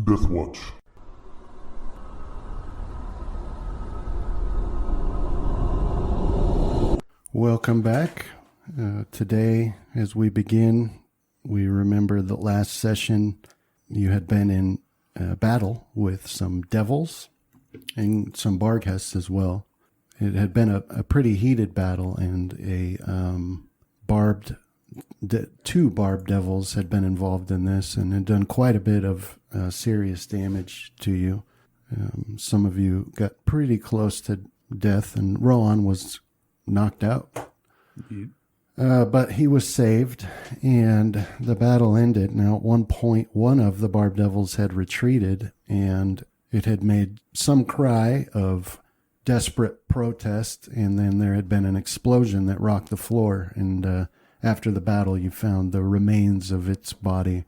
Death Watch. Welcome back. Today, as we begin, we remember the last session you had been in battle with some devils and some barghests as well. It had been a pretty heated battle, and two barbed devils had been involved in this and had done quite a bit of serious damage to you. Some of you got pretty close to death, and Rohan was knocked out. But he was saved, and the battle ended. Now, at one point, one of the barbed devils had retreated, and it had made some cry of desperate protest, and then there had been an explosion that rocked the floor, and after the battle, you found the remains of its body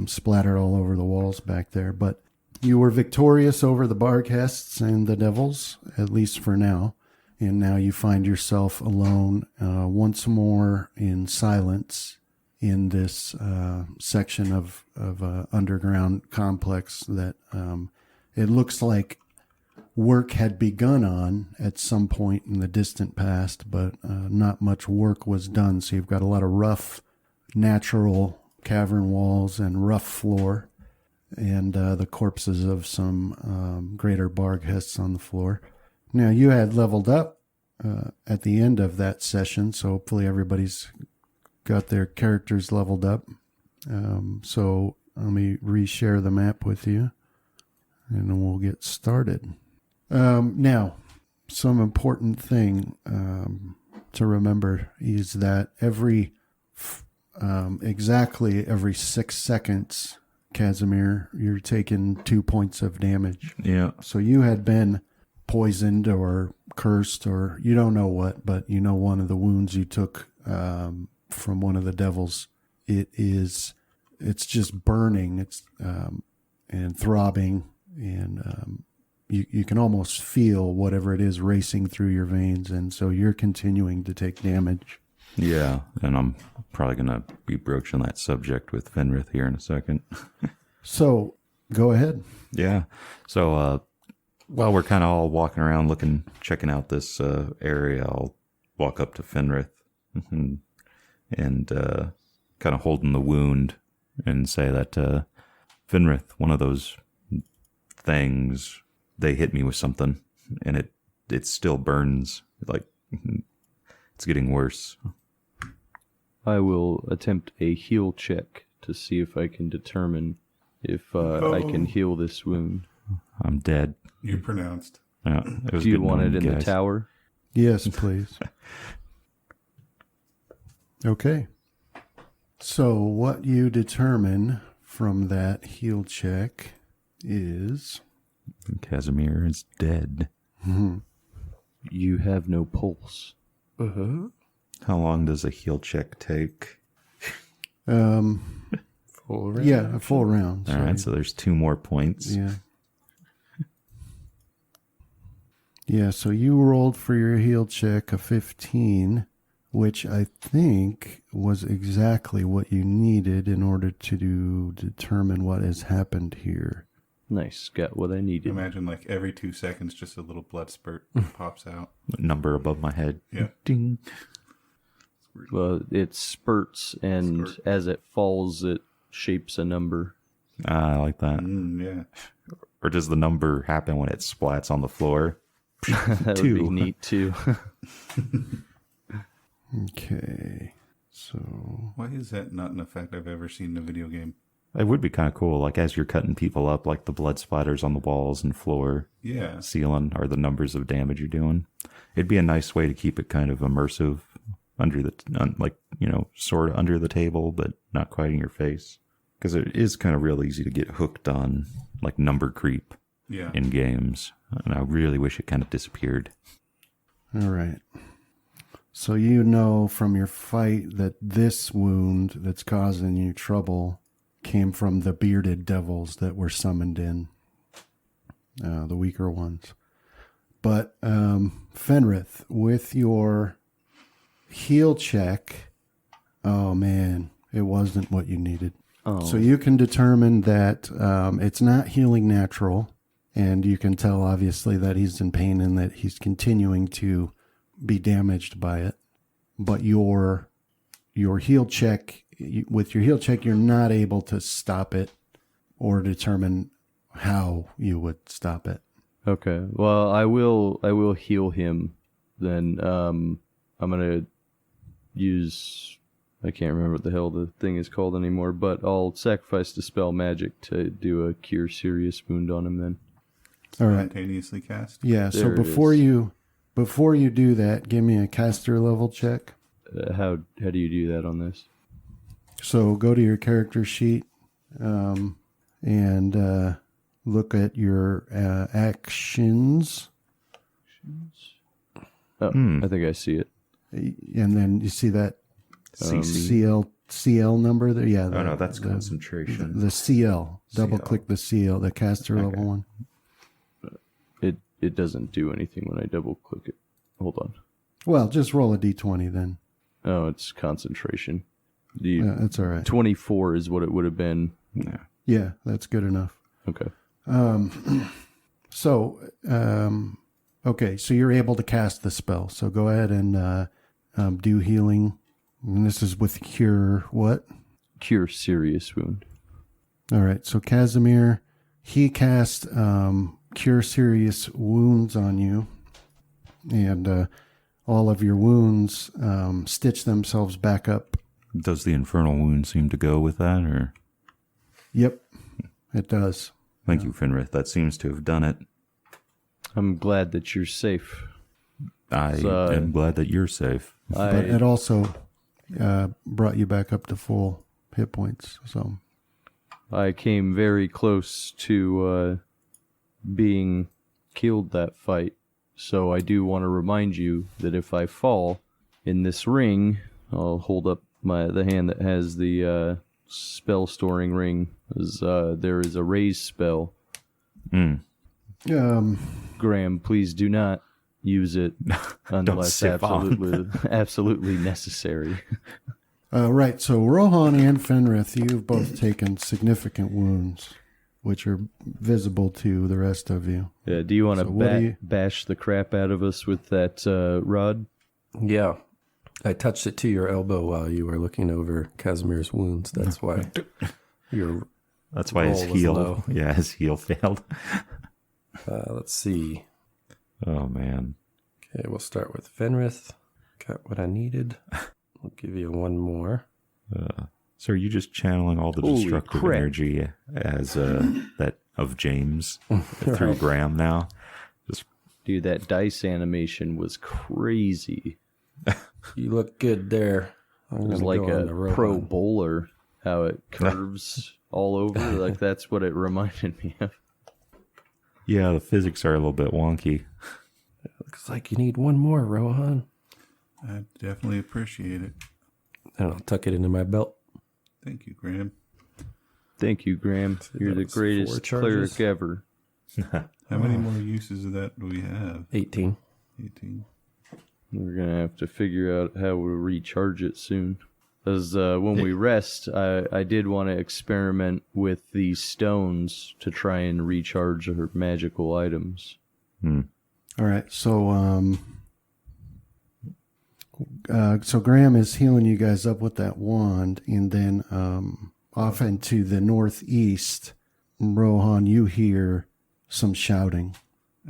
splattered all over the walls back there. But you were victorious over the barghests and the devils, at least for now. And now you find yourself alone once more in silence in this section of underground complex that it looks like work had begun on at some point in the distant past, but not much work was done. So you've got a lot of rough, natural cavern walls and rough floor, and the corpses of some greater barghests on the floor. Now, you had leveled up at the end of that session, so hopefully everybody's got their characters leveled up. So let me reshare the map with you, and then we'll get started. Now, some important thing to remember is that exactly every 6 seconds, Casimir, you're taking 2 points of damage. Yeah. So you had been poisoned or cursed, or you don't know what, but you know one of the wounds you took from one of the devils, it's just burning, and throbbing, and you can almost feel whatever it is racing through your veins, and so you're continuing to take damage. Yeah, and I'm probably going to be broaching that subject with Fenrith here in a second. So, go ahead. Yeah, so while we're kind of all walking around checking out this area, I'll walk up to Fenrith and kind of holding the wound and say that, Fenrith, one of those things, they hit me with something, and it still burns. Like, it's getting worse. I will attempt a heal check to see if I can determine if I can heal this wound. I'm dead. You pronounced. Yeah, Do you want it in the tower? Yes, please. Okay. So what you determine from that heal check is... Casimir is dead. Mm-hmm. You have no pulse. Uh-huh. How long does a heal check take? Full round. Yeah, a full round. All right, so there's 2 more points. Yeah. Yeah, so you rolled for your heal check a 15, which I think was exactly what you needed in order to determine what has happened here. Nice, got what I needed. Imagine like every 2 seconds, just a little blood spurt pops out. Number above my head. Yeah. Ding. Well, it spurts, and as it falls, it shapes a number. I like that. Yeah. Or does the number happen when it splats on the floor? That 2. would be neat, too. Okay, so... Why is that not an effect I've ever seen in a video game? It would be kind of cool, like as you're cutting people up, like the blood splatters on the walls and floor, Yeah. ceiling, are the numbers of damage you're doing. It'd be a nice way to keep it kind of immersive, under the, sort of under the table, but not quite in your face. Because it is kind of real easy to get hooked on, like, number creep in games. And I really wish it kind of disappeared. All right. So you know from your fight that this wound that's causing you trouble came from the bearded devils that were summoned in, the weaker ones. But Fenrith, with your heal check, oh man, it wasn't what you needed. Oh. So you can determine that it's not healing natural, and you can tell obviously that he's in pain and that he's continuing to be damaged by it. But your heal check, with your heal check, you're not able to stop it or determine how you would stop it. Okay. Well, I will heal him then. I'm gonna use, I can't remember what the hell the thing is called anymore, but I'll sacrifice Dispel Magic to do a Cure Serious Wound on him then. All right. Spontaneously cast. Yeah. So There it before is. you do that, give me a caster level check. How do you do that on this? So go to your character sheet and look at your actions, Oh, I think I see it. and then you see that CC. CL number there. Yeah. Oh, no, that's concentration. The CL. Double click the CL, the caster level one. It doesn't do anything when I double click it. Hold on. Well, just roll a d20 then. Oh, it's concentration. The That's all right. 24 is what it would have been. Yeah. Yeah, that's good enough. Okay. So, okay, so you're able to cast the spell. So go ahead and do healing. And this is with cure what? Cure Serious Wound. All right, so Casimir, he cast cure serious wounds on you. And all of your wounds stitch themselves back up. Does the infernal wound seem to go with that, or? Yep, it does. Thank you, Finrith. That seems to have done it. I'm glad that you're safe. I am glad that you're safe. But it also brought you back up to full hit points. So I came very close to being killed that fight. So I do want to remind you that if I fall in this ring, I'll hold up the hand that has the spell storing ring. There is a raise spell. Graham, please do not use it unless sip on. absolutely necessary. right, so Rohan and Fenrith, you've both taken significant wounds, which are visible to the rest of you. Yeah, do you want So to what do you- bash the crap out of us with that rod? Yeah. I touched it to your elbow while you were looking over Casimir's wounds. That's why your That's why his roll was heel. low. Yeah, his heel failed. Let's see. Oh man. Okay, we'll start with Fenrith. Got what I needed. I'll give you one more. So are you just channeling all the Holy destructive crap. energy as that of James through Right. Graham now? Dude, that dice animation was crazy. You look good there. I'm It was gonna like go on the a Rohan. pro bowler, how it curves all over. Like, that's what it reminded me of. Yeah, the physics are a little bit wonky. Looks like you need one more, Rohan. I definitely appreciate it. And I'll tuck it into my belt. Thank you, Graham. Thank you, Graham. You're that the was 4 greatest charges. cleric ever. How many more uses of that do we have? 18. 18. We're going to have to figure out how we'll recharge it soon. Because when we rest, I did want to experiment with these stones to try and recharge our magical items. All right, so so Graham is healing you guys up with that wand, and then off into the northeast, Rohan, you hear some shouting.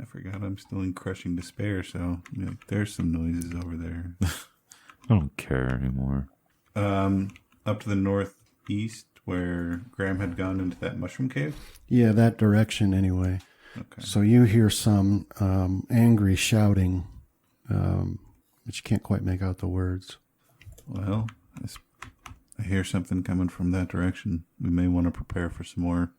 I forgot I'm still in crushing despair, so there's some noises over there. I don't care anymore. Up to the northeast where Graham had gone into that mushroom cave. Yeah, that direction anyway. Okay. So you hear some angry shouting, but you can't quite make out the words. Well, I hear something coming from that direction. We may want to prepare for some more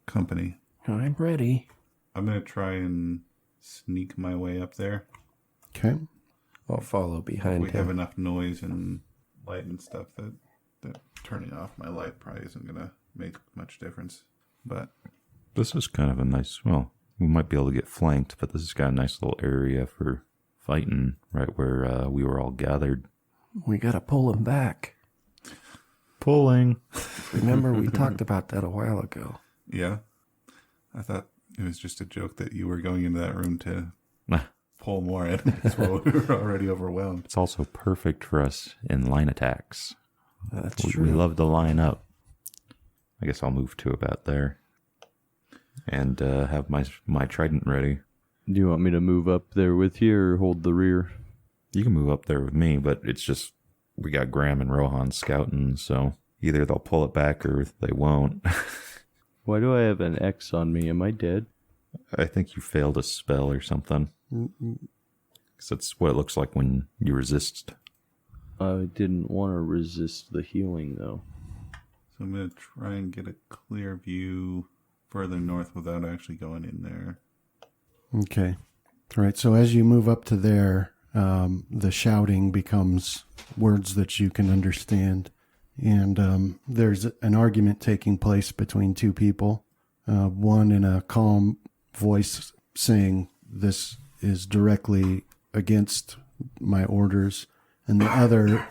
company. I'm ready. I'm going to try and sneak my way up there. Okay. I'll follow behind We have him. enough noise and light and stuff that turning off my light probably isn't going to make much difference. But This is kind of a nice, well, we might be able to get flanked, but this has got a nice little area for fighting right where we were all gathered. We gotta pull him back. Pulling. Remember, we talked about that a while ago. Yeah. I thought it was just a joke that you were going into that room to pull more enemies while we were already overwhelmed. It's also perfect for us in line attacks. That's We true. love to line up. I guess I'll move to about there. And have my trident ready. Do you want me to move up there with you or hold the rear? You can move up there with me, but it's just we got Graham and Rohan scouting, so either they'll pull it back or they won't. Why do I have an X on me? Am I dead? I think you failed a spell or something. Because that's what it looks like when you resist. I didn't want to resist the healing, though. So I'm going to try and get a clear view further north without actually going in there. Okay. All right. So as you move up to there, the shouting becomes words that you can understand. And there's an argument taking place between two people. One in a calm voice saying, "This is directly against my orders." And the other,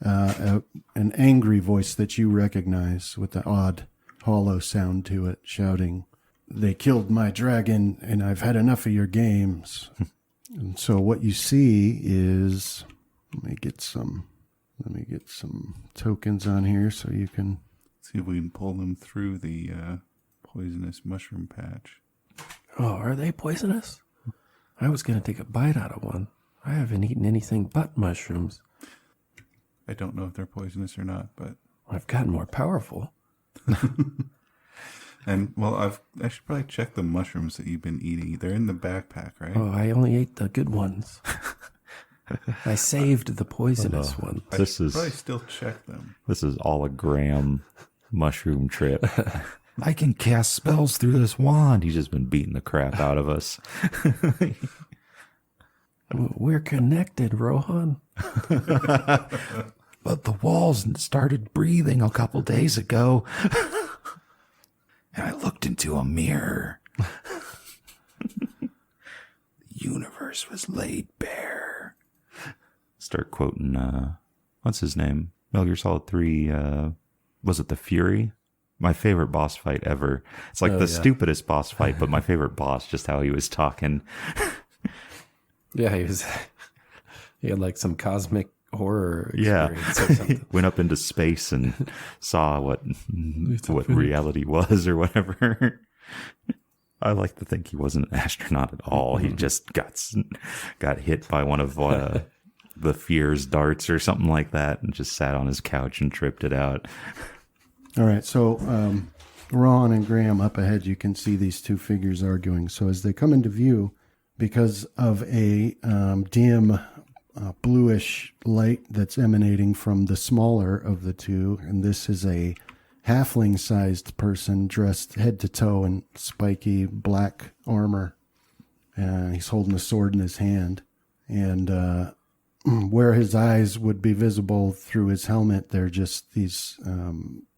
an angry voice that you recognize with the odd, hollow sound to it, shouting, "They killed my dragon, and I've had enough of your games." And so what you see is, let me get some tokens on here so you can. See if we can pull them through the poisonous mushroom patch. Oh, are they poisonous? I was going to take a bite out of one. I haven't eaten anything but mushrooms. I don't know if they're poisonous or not, but I've gotten more powerful. and well, I should probably check the mushrooms that you've been eating. They're in the backpack, right? Oh, I only ate the good ones. I saved the poisonous ones. I This should is probably still check them. this is all a Graham mushroom trip. I can cast spells through this wand. He's just been beating the crap out of us. We're connected, Rohan. But the walls started breathing a couple days ago. And I looked into a mirror. The universe was laid bare. Start quoting, what's his name? Metal Gear Solid 3, was it the Fury? My favorite boss fight ever. It's like the stupidest boss fight, but my favorite boss, just how he was talking. Yeah, he had like some cosmic horror Yeah. experience or something. Went up into space and saw what reality was or whatever. I like to think he wasn't an astronaut at all. He just got hit by one of the Fear's darts or something like that and just sat on his couch and tripped it out. All right, so Ron and Graham up ahead, you can see these two figures arguing. So as they come into view, because of a dim bluish light that's emanating from the smaller of the two, and this is a halfling-sized person dressed head to toe in spiky black armor. He's holding a sword in his hand, and where his eyes would be visible through his helmet, they're just these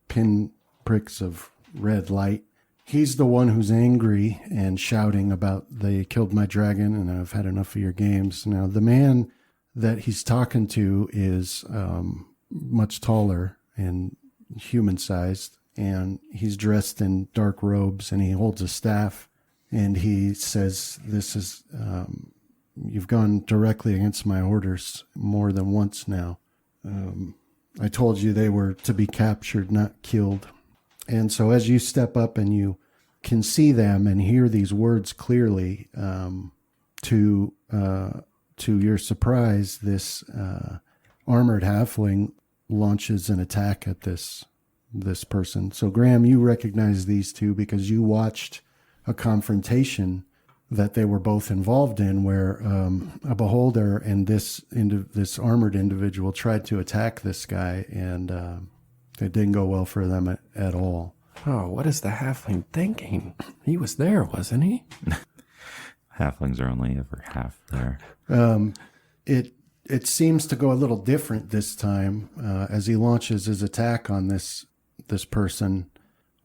pin pricks of red light. He's the one who's angry and shouting about, "They killed my dragon and I've had enough of your games." Now, the man that he's talking to is much taller and human-sized, and he's dressed in dark robes, and he holds a staff, and he says, "This is, you've gone directly against my orders more than once now. I told you they were to be captured, not killed." And so as you step up and you can see them and hear these words clearly, to your surprise, this armored halfling launches an attack at this person. So Graham, you recognize these two because you watched a confrontation that they were both involved in, where a beholder and this armored individual tried to attack this guy, and it didn't go well for them at all. Oh, what is the halfling thinking? He was there, wasn't he? Halflings are only ever half there. It seems to go a little different this time as he launches his attack on this person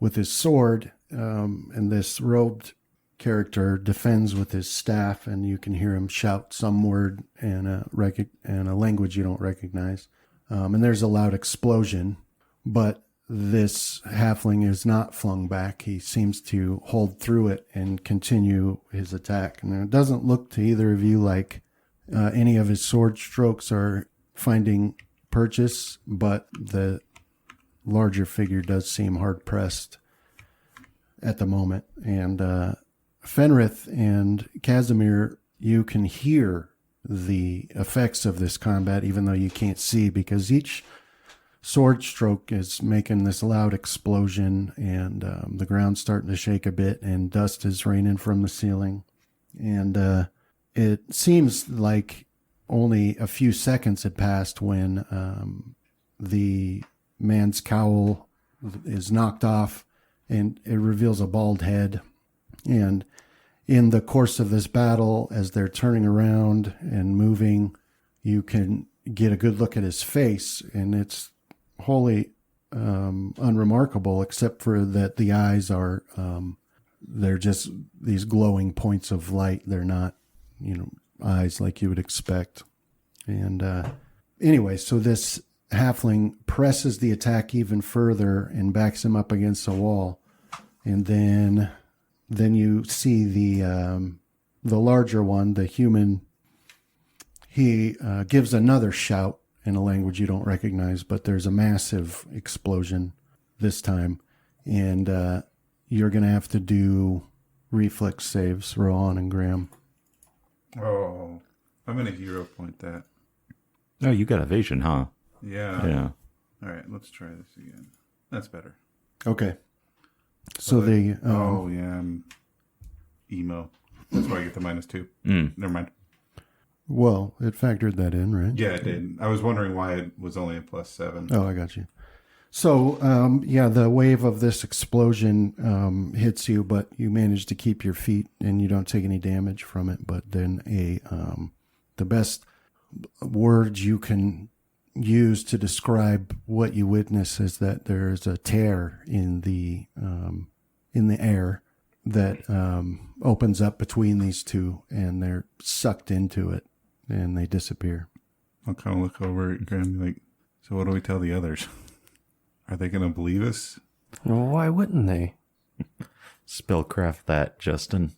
with his sword, and this robed character defends with his staff, and you can hear him shout some word in a language you don't recognize. And there's a loud explosion but this halfling is not flung back. He seems to hold through it and continue his attack. And it doesn't look to either of you like any of his sword strokes are finding purchase, but the larger figure does seem hard pressed at the moment. And Fenrith and Casimir, you can hear the effects of this combat, even though you can't see, because each sword stroke is making this loud explosion, and the ground's starting to shake a bit, and dust is raining from the ceiling. And it seems like only a few seconds had passed when the man's cowl is knocked off, and it reveals a bald head. And in the course of this battle, as they're turning around and moving, you can get a good look at his face, and it's wholly unremarkable, except for that the eyes are they're just these glowing points of light. They're not, eyes like you would expect. And anyway, so this halfling presses the attack even further and backs him up against a wall. And then you see the larger one, the human. He gives another shout in a language you don't recognize, but there's a massive explosion this time, and you're going to have to do reflex saves, Rohan and Graham. Oh, I'm going to hero point that. Oh, you got evasion, huh? Yeah. Yeah. All right, let's try this again. That's better. Okay. So the oh yeah, I'm emo. That's why I get the -2. Never mind. well, it factored that in, right? Yeah, it did. I was wondering why it was only a +7. Oh, I got you. So, the wave of this explosion hits you, but you manage to keep your feet and you don't take any damage from it. But then the best words you can use to describe what you witness is that there's a tear in the air that opens up between these two, and they're sucked into it, and they disappear. I'll kind of look over at Graham and be like, so what do we tell the others? Are they going to believe us? Well, why wouldn't they? Spellcraft that, Justin.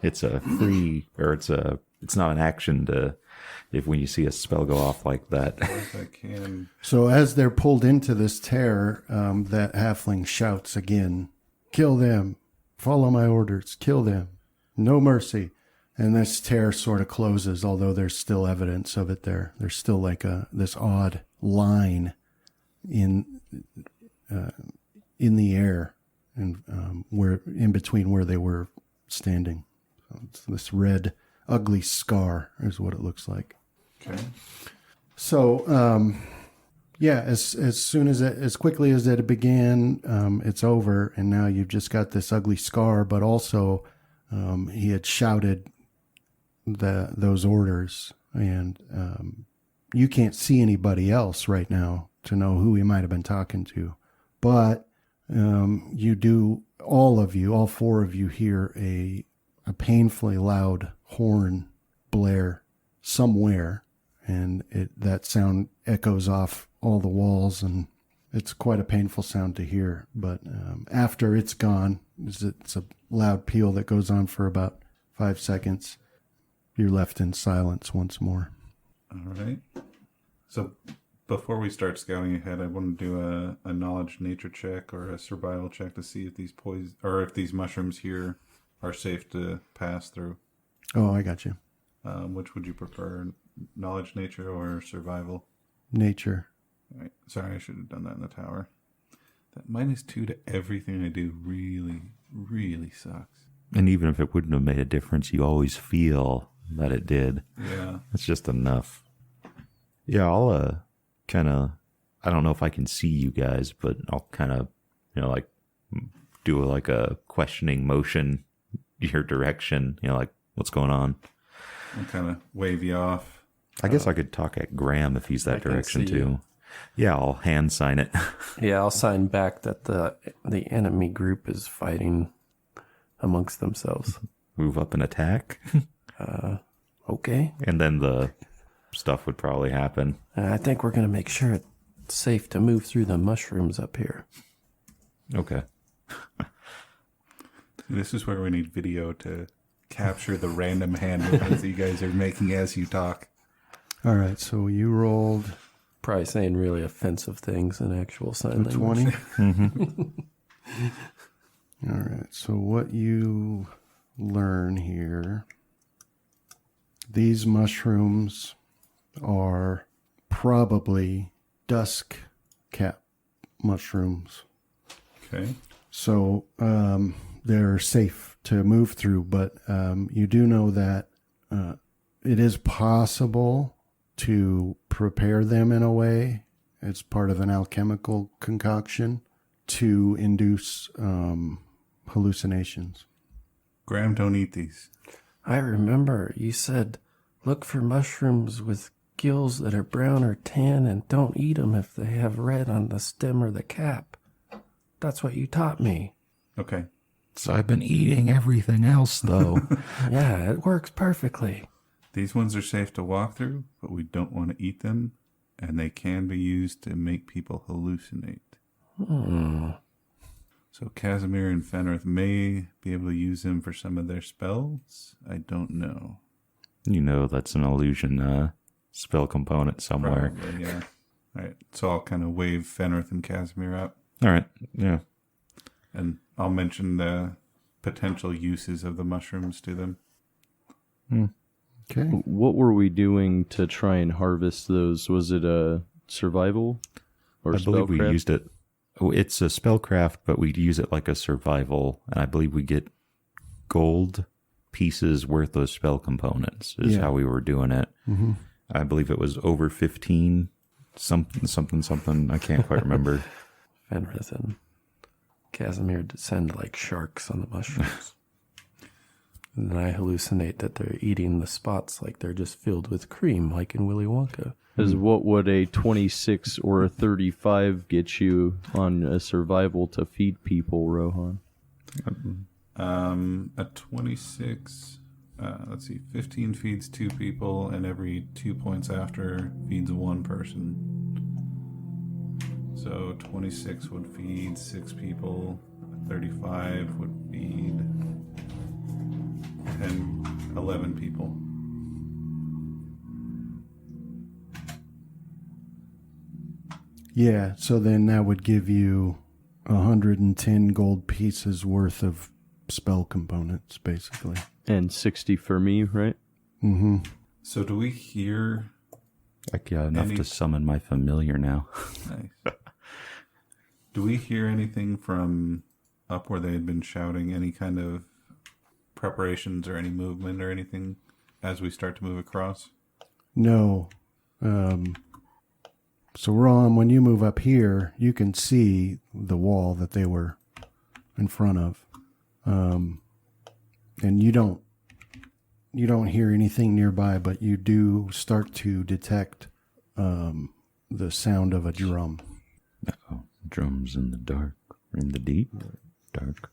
It's a free, or it's not an action to, when you see a spell go off like that. If I can. So as they're pulled into this tear, that halfling shouts again, "Kill them! Follow my orders! Kill them! No mercy!" And this tear sort of closes, although there's still evidence of it there. There's still like this odd line in the air, and where in between where they were standing. So it's this red, ugly scar is what it looks like. Okay. So, as quickly as it began, it's over, and now you've just got this ugly scar. But also, he had shouted those orders, and you can't see anybody else right now to know who he might have been talking to. But you do, all four of you hear a painfully loud horn blare somewhere, and that sound echoes off all the walls, and it's quite a painful sound to hear. But after it's gone, it's a loud peal that goes on for about 5 seconds. You're left in silence once more. All right. So before we start scouting ahead, I want to do a knowledge nature check or a survival check to see if these if these mushrooms here are safe to pass through. Oh, I got you. Which would you prefer, knowledge nature or survival? Nature. All right. Sorry, I should have done that in the tower. That -2 to everything I do really, really sucks. And even if it wouldn't have made a difference, you always feel that it did. Yeah. It's just enough. Yeah, I'll kind of, I don't know if I can see you guys, but I'll kind of, like do like a questioning motion your direction, like what's going on. I'll kind of wave you off. I guess I could talk at Graham if he's that direction too. Yeah, I'll hand sign it. Yeah, I'll sign back that the enemy group is fighting amongst themselves. Move up and attack. Okay. And then the stuff would probably happen. I think we're going to make sure It's safe to move through the mushrooms up here. Okay. This is where we need video to capture the random hand movements that you guys are making as you talk. All right, so you rolled Probably saying really offensive things in actual sign a language. 20. All right, so what you learn here, these mushrooms are probably dusk cap mushrooms. Okay. So they're safe to move through, but you do know that it is possible to prepare them in a way, it's part of an alchemical concoction, to induce hallucinations. Graham, don't eat these. I remember you said, look for mushrooms with gills that are brown or tan and don't eat them if they have red on the stem or the cap. That's what you taught me. Okay. So I've been eating everything else, though. Yeah, it works perfectly. These ones are safe to walk through, but we don't want to eat them, and they can be used to make people hallucinate. So Casimir and Fenrith may be able to use them for some of their spells. I don't know. You know that's an illusion spell component somewhere. Probably, yeah. All right. So I'll kind of wave Fenrith and Casimir up, All right. Yeah. and I'll mention the potential uses of the mushrooms to them. Okay. What were we doing to try and harvest those? Was it a survival or I believe we spellcraft? used it. Oh, it's a spellcraft, but we'd use it like a survival, and I believe we get gold pieces worth of spell components is Yeah. how we were doing it. Mm-hmm. I believe it was over 15, something. I can't quite remember. Fenrith and Casimir descend like sharks on the mushrooms. And then I hallucinate that they're eating the spots like they're just filled with cream, like in Willy Wonka. Is what would a 26 or a 35 get you on a survival to feed people, Rohan? A 26, let's see, 15 feeds 2 people, and every 2 points after feeds 1 person. So 26 would feed 6 people, 35 would feed 11 people. Yeah, so then that would give you 110 gold pieces worth of spell components, basically. And 60 for me, right? Mm-hmm. So do we hear... I got enough Any- to summon my familiar now. Nice. Do we hear anything from up where they had been shouting, any kind of preparations or any movement or anything as we start to move across? No. So, Ron, when you move up here, you can see the wall that they were in front of. And you don't hear anything nearby, but you do start to detect the sound of a drum. Uh-oh. Drums in the dark, in the deep dark.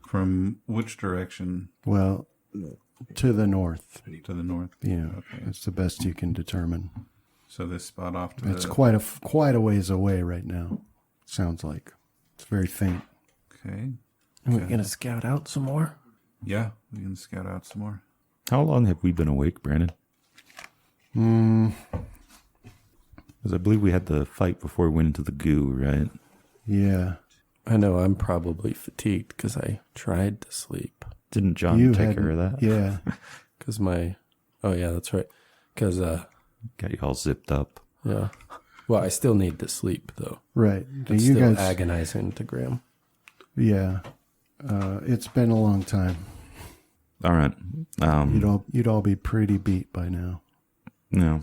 From which direction? Well, to the north. To the north? Yeah, Okay. that's the best you can determine. So this spot off to It's the... quite a ways away right now. Sounds like it's very faint. Okay. Are we going to scout out some more? Yeah, we can scout out some more. How long have we been awake, Brandon? Because I believe we had the fight before we went into the goo, right? Yeah, I know I'm probably fatigued because I tried to sleep. Didn't John take hadn't- care of that? Yeah, Because oh yeah, that's right. Because, Got you all zipped up. yeah. Well, I still need to sleep, though. right. It's You still guys, agonizing to Graham. yeah. It's been a long time. All right. You'd all be pretty beat by now. No,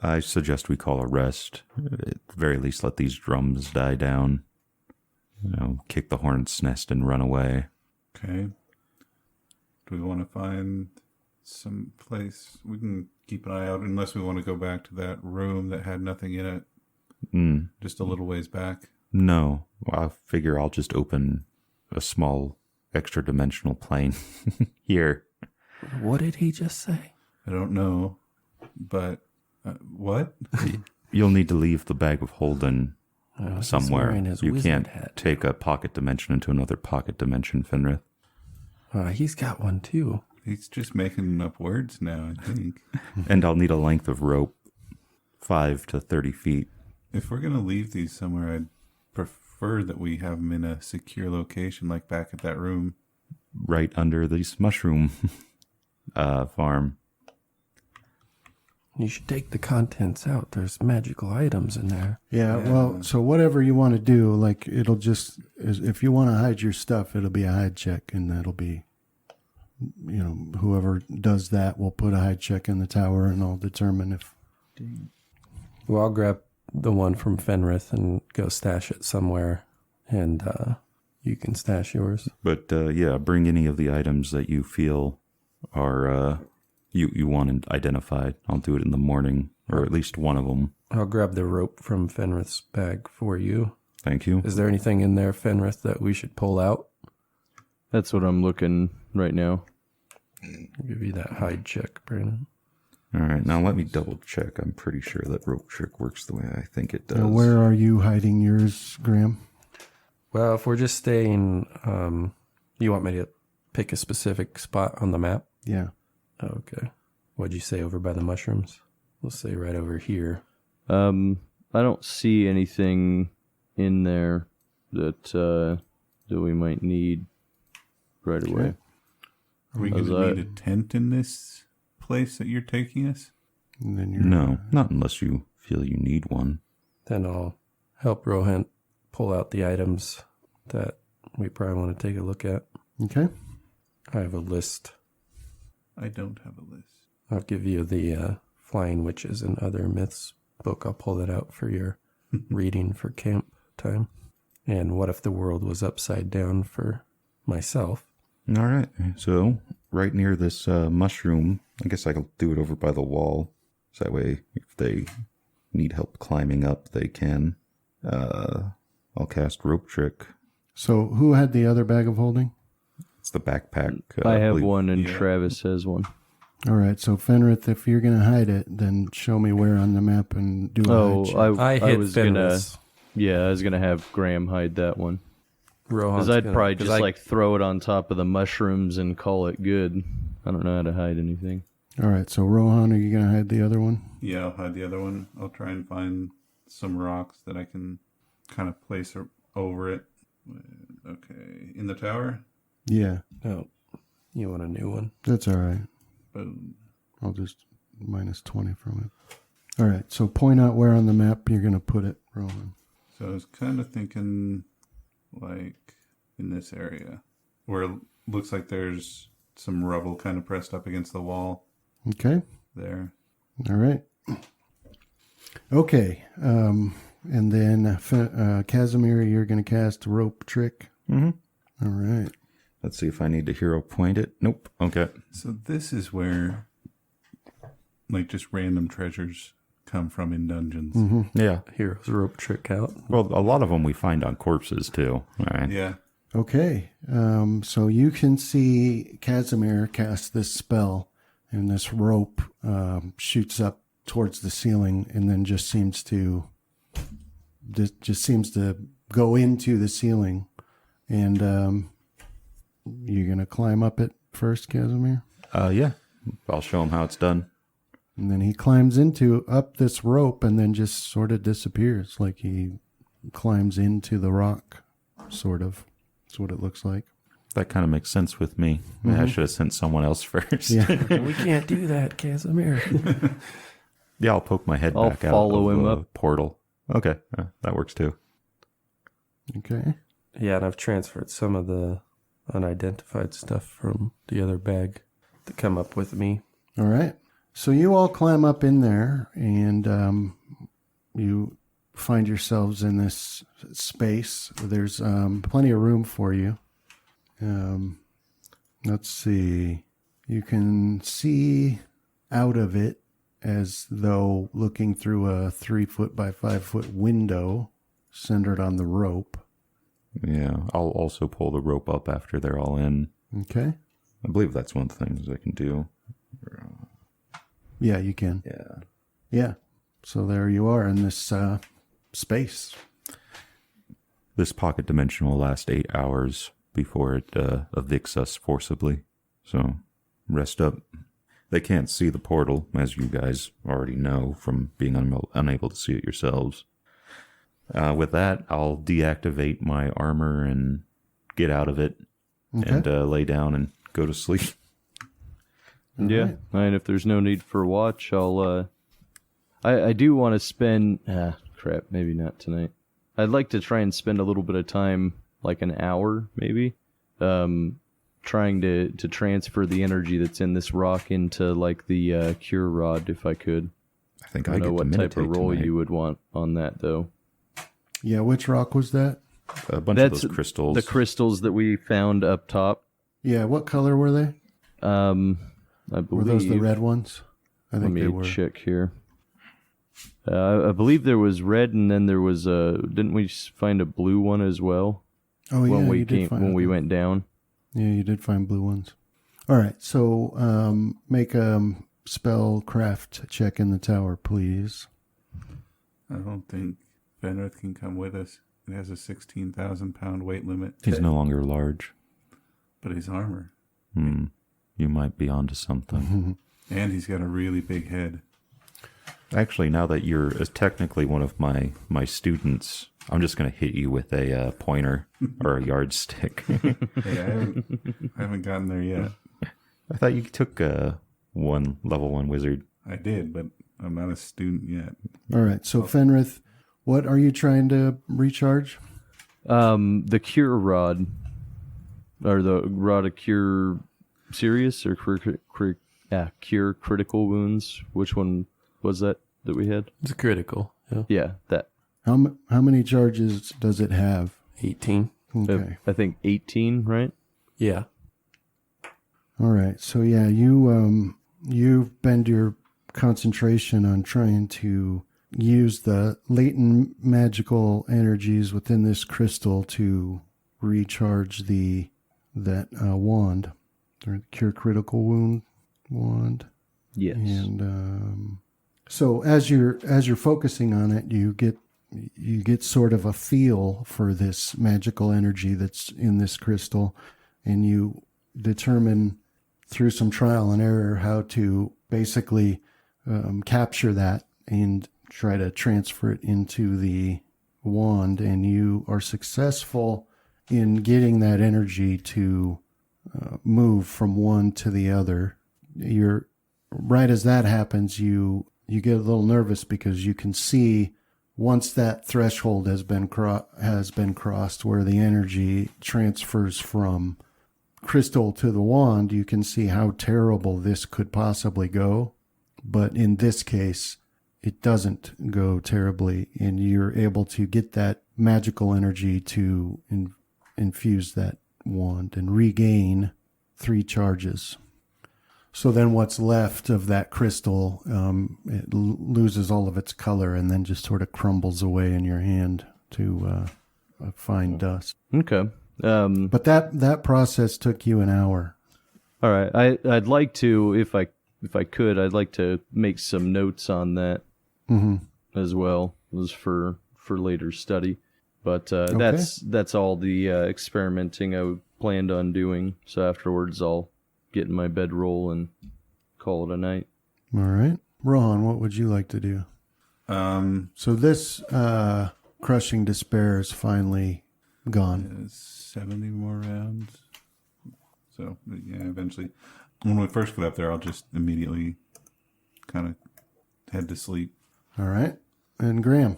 I suggest we call a rest. At the very least, let these drums die down. Kick the hornet's nest and run away. Okay. Do we want to find some place? We can keep an eye out unless we want to go back to that room that had nothing in it. Just a little ways back. No, I figure I'll just open a small extra dimensional plane here. What did he just say? I don't know, but what? You'll need to leave the bag of holding He's somewhere. wearing his You wizard can't hat. take a pocket dimension into another pocket dimension, Fenrith. He's got one too. He's just making up words now, I think. And I'll need a length of rope 5 to 30 feet. If we're going to leave these somewhere, I'd prefer that we have them in a secure location, like back at that room. Right under this mushroom farm. You should take the contents out. There's magical items in there. Yeah, well, so whatever you want to do, like it'll just, if you want to hide your stuff, it'll be a hide check, and that'll be, whoever does that will put a hide check in the tower, and I'll determine if. Well, I'll grab the one from Fenrith and go stash it somewhere, and you can stash yours. But bring any of the items that you feel are you want identified. I'll do it in the morning, or at least one of them. I'll grab the rope from Fenrith's bag for you. Thank you. Is there anything in there, Fenrith, that we should pull out? That's what I'm looking right now. I'll give you that hide check, Brandon. All right, now let me double check. I'm pretty sure that rope trick works the way I think it does. Now, where are you hiding yours, Graham? Well, if we're just staying, you want me to pick a specific spot on the map? Yeah. Okay. What'd you say, over by the mushrooms? We'll say right over here. I don't see anything in there that we might need right away. Are we going to need a tent in this place that you're taking us? And then you're, No, not unless you feel you need one. Then I'll help Rohan pull out the items that we probably want to take a look at. Okay. I have a list. I don't have a list. I'll give you the Flying Witches and Other Myths book. I'll pull that out for your reading for camp time. And What If the World Was Upside Down for myself. All right, so right near this mushroom, I guess I could do it over by the wall. So that way, if they need help climbing up, they can. I'll cast Rope Trick. So who had the other bag of holding? It's the backpack. I have believe- one, and Travis has one. All right, so Fenrith, if you're going to hide it, then show me where on the map and do a hide check. I hit was Fenris. I was gonna have Graham hide that one. Rohan's Because I'd gonna- probably 'cause just like throw it on top of the mushrooms and call it good. I don't know how to hide anything. All right, so Rohan, are you going to hide the other one? Yeah, I'll hide the other one. I'll try and find some rocks that I can kind of place over it. Okay, in the tower? Yeah, Oh, you want a new one? that's all right. Boom. I'll just minus 20 from it. All right, so point out where on the map you're going to put it, Rohan. So I was kind of thinking, like, in this area, where it looks like there's some rubble kind of pressed up against the wall Okay, there. all right. Okay, and then Casimir, you're going to cast Rope Trick. Mhm. All right. Let's see if I need to hero point it. Nope. Okay. So this is where, like, just random treasures come from in dungeons. Yeah. Hero's rope trick out. Well, a lot of them we find on corpses too. All right. Yeah. Okay, so you can see Casimir cast this spell, and this rope shoots up towards the ceiling, and then just seems to go into the ceiling. And you're gonna climb up it first, Casimir, Yeah. I'll show him how it's done. and then he climbs up this rope, and then just sort of disappears, like he climbs into the rock, sort of. That's what it looks like. That kind of makes sense with me. I should have sent someone else first. Yeah. We can't do that, Casimir. Yeah, I'll poke my head I'll back out follow of him the up. portal. Okay, that works too. Okay. Yeah, and I've transferred some of the unidentified stuff from the other bag to come up with me. All right. So you all climb up in there, and you find yourselves in this space. There's plenty of room for you. Let's see. You can see out of it as though looking through a 3-foot by 5-foot window centered on the rope. Yeah, I'll also pull the rope up after they're all in. Okay. I believe that's one of the things I can do. Yeah, you can. Yeah. Yeah. So there you are in this space. This pocket dimension will last 8 hours before it evicts us forcibly. So rest up. They can't see the portal, as you guys already know from being unable to see it yourselves. With that, I'll deactivate my armor and get out of it and lay down and go to sleep. Yeah, and if there's no need for a watch, I'll. I do want to spend. Crap, maybe not tonight. I'd like to try and spend a little bit of time, like an hour, maybe, trying to transfer the energy that's in this rock into like the cure rod, if I could. I think I I don't know get to what type meditate of roll tonight. you would want on that, though. Yeah, which rock was that? A bunch That's of those crystals. The crystals that we found up top. Yeah, what color were they? I Were believe. those the red ones? I Let think they me were. check here. I believe there was red, and then there was didn't we find a blue one as well? Oh yeah, when we you did find when we them. went down. Yeah, you did find blue ones. All right, so make a spellcraft check in the tower, please. I don't think Fenrith can come with us. It has a 16,000-pound weight limit. He's no longer large. But his armor. You might be onto something. And he's got a really big head. Actually, now that you're technically one of my students, I'm just going to hit you with a pointer or a yardstick. Hey, I haven't gotten there yet. I thought you took level 1 wizard. I did, but I'm not a student yet. All right, so Fenrith, what are you trying to recharge? The cure rod, or the rod of cure serious or cure critical wounds. Which one was that we had? It's critical. Yeah. Yeah, that. How many charges does it have? 18. Okay. I think 18, right? Yeah. All right. So yeah, you bend your concentration on trying to use the latent magical energies within this crystal to recharge that wand, or the cure critical wound wand. Yes. And so as you're focusing on it, you get sort of a feel for this magical energy that's in this crystal, and you determine through some trial and error how to basically capture that and try to transfer it into the wand, and you are successful in getting that energy to move from one to the other. You're right as that happens, you get a little nervous because you can see once that threshold has been crossed where the energy transfers from crystal to the wand, you can see how terrible this could possibly go. But in this case, it doesn't go terribly, and you're able to get that magical energy to infuse that wand and regain 3 charges. So then what's left of that crystal, it loses all of its color and then just sort of crumbles away in your hand to fine dust. Okay. But that process took you an hour. All right. I'd like to, if I could, I'd like to make some notes on that as well, as for later study. But that's all the experimenting I planned on doing. So afterwards, I'll get in my bedroll and call it a night. All right. Rohan, what would you like to do? So this crushing despair is finally gone. 70 more rounds. So, yeah, eventually. When we first get up there, I'll just immediately kind of head to sleep. All right. And Graham?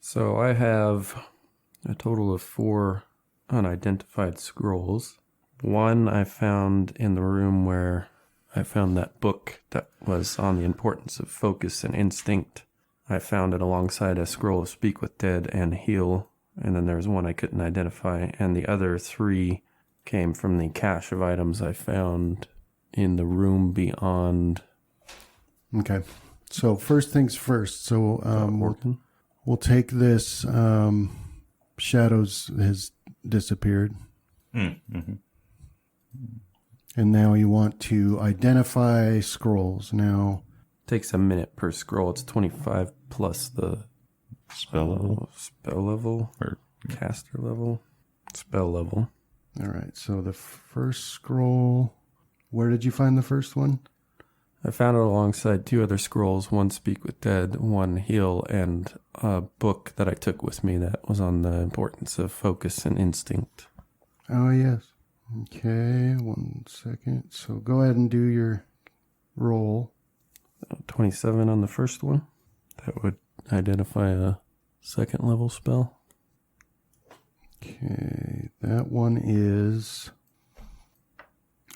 So I have a total of 4 unidentified scrolls. One I found in the room where I found that book that was on the importance of focus and instinct. I found it alongside a scroll of Speak with Dead and Heal, and then there's one I couldn't identify, and the other 3 came from the cache of items I found in the room beyond. Okay. So first things first. So Orton. we'll take this. Shadows has disappeared. Mm-hmm. And now you want to identify scrolls. Now, Takes a minute per scroll. It's 25 plus the Spell level? Spell level. Or Caster level. Spell level. All right. So the first scroll. Where did you find the first one? I found it alongside 2 other scrolls, one Speak with Dead, one Heal, and a book that I took with me that was on the importance of focus and instinct. Oh, yes. Okay, 1 second. So go ahead and do your roll. 27 on the first one. That would identify a second level spell. Okay, that one is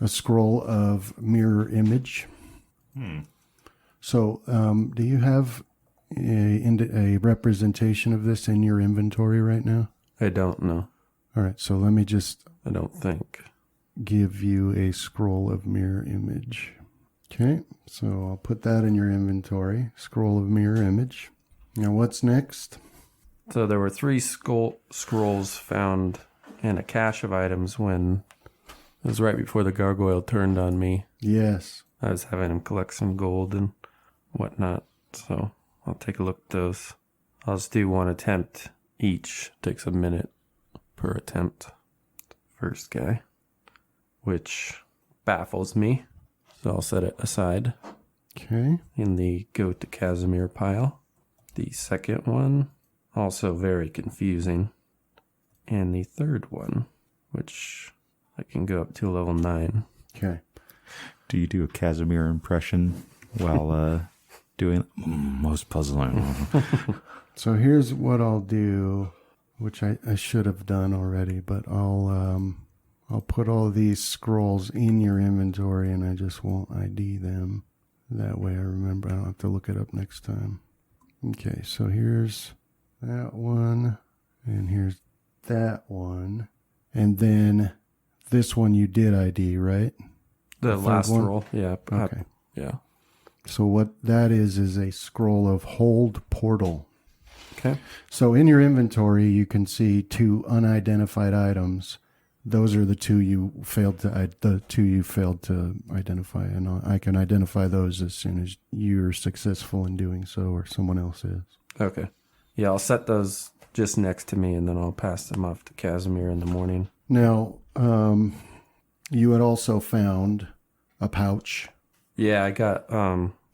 a scroll of mirror image. So, do you have a representation of this in your inventory right now? I don't know. All right, so let me just I don't think. give you a scroll of mirror image. Okay, so I'll put that in your inventory. Scroll of mirror image. Now, what's next? So there were 3 scrolls found in a cache of items when it was right before the gargoyle turned on me. Yes. I was having him collect some gold and whatnot. So I'll take a look at those. I'll just do 1 attempt each. Takes a minute per attempt. First guy, which baffles me. So I'll set it aside Okay. in the go to Casimir pile. The second one, also very confusing. And the third one, which I can go up to level 9. Okay. do you do a Casimir impression while doing most puzzling? So here's what I'll do, which I should have done already, but I'll put all these scrolls in your inventory and I just won't ID them. That way I remember. I don't have to look it up next time. Okay, so here's that one, and here's that one, and then this one you did ID, right? The third last one? roll, yeah. Okay. Yeah. So what that is a scroll of Hold Portal. Okay. So in your inventory, you can see 2 unidentified items. Those are the two you failed to identify, and I can identify those as soon as you're successful in doing so, or someone else is. Okay. Yeah, I'll set those just next to me, and then I'll pass them off to Casimir in the morning. Now, you had also found a pouch Yeah, I got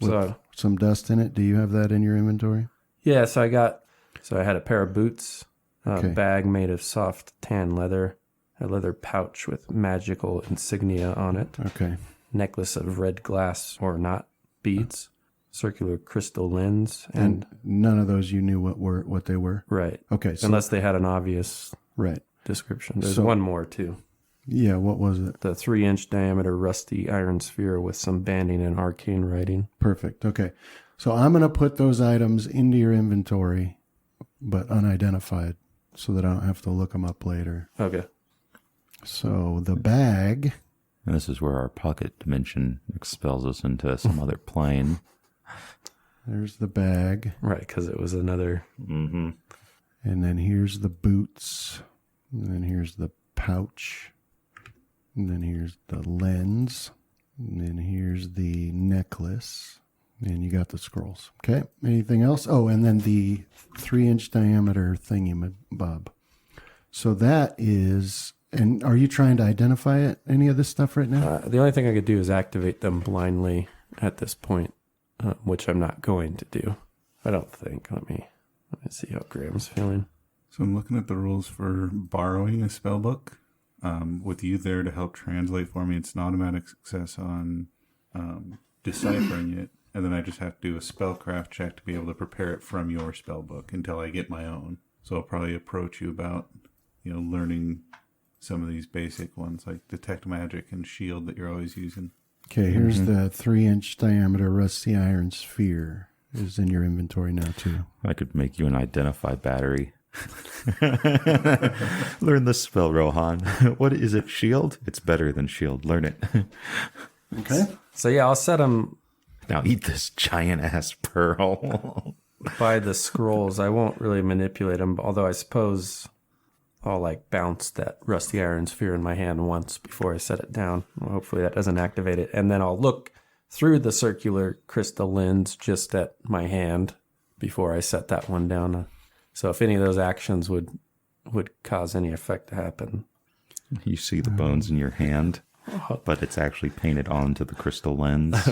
with some dust in it. Do you have that in your inventory? yeah, so I had a pair of boots, a Okay. bag made of soft tan leather, a leather pouch with magical insignia on it, Okay. necklace of red glass or not beads, circular crystal lens, and none of those you knew what they were. right. Okay. So, Unless they had an obvious right. description. There's So- one more too. Yeah. What was it? The 3-inch diameter rusty iron sphere with some banding and arcane writing. Perfect. Okay. So I'm going to put those items into your inventory, but unidentified, so that I don't have to look them up later. Okay. So the bag. And this is where our pocket dimension expels us into some other plane. There's the bag. Right, because it was another. Mm-hmm. And then here's the boots. And then here's the pouch. And then here's the lens. And then here's the necklace. And you got the scrolls. Okay. Anything else? Oh, and then the 3-inch diameter thingy-bob. So that is... And are you trying to identify it, any of this stuff right now? The only thing I could do is activate them blindly at this point, which I'm not going to do. I don't think. Let me see how Graham's feeling. So I'm looking at the rules for borrowing a spell book. With you there to help translate for me, it's an automatic success on deciphering it, and then I just have to do a spellcraft check to be able to prepare it from your spell book until I get my own. So I'll probably approach you about, learning some of these basic ones like detect magic and shield that you're always using. Okay, here's the 3-inch diameter rusty iron sphere is in your inventory now too. I could make you an identify battery. Learn the spell, Rohan. What is it? Shield? It's better than shield. Learn it. Okay. So yeah, I'll set them Now eat this giant ass pearl. by the scrolls. I won't really manipulate them, although I suppose I'll bounce that rusty iron sphere in my hand once before I set it down. Well, hopefully that doesn't activate it. And then I'll look through the circular crystal lens just at my hand before I set that one down. So if any of those actions would cause any effect to happen. You see the bones in your hand, but it's actually painted onto the crystal lens.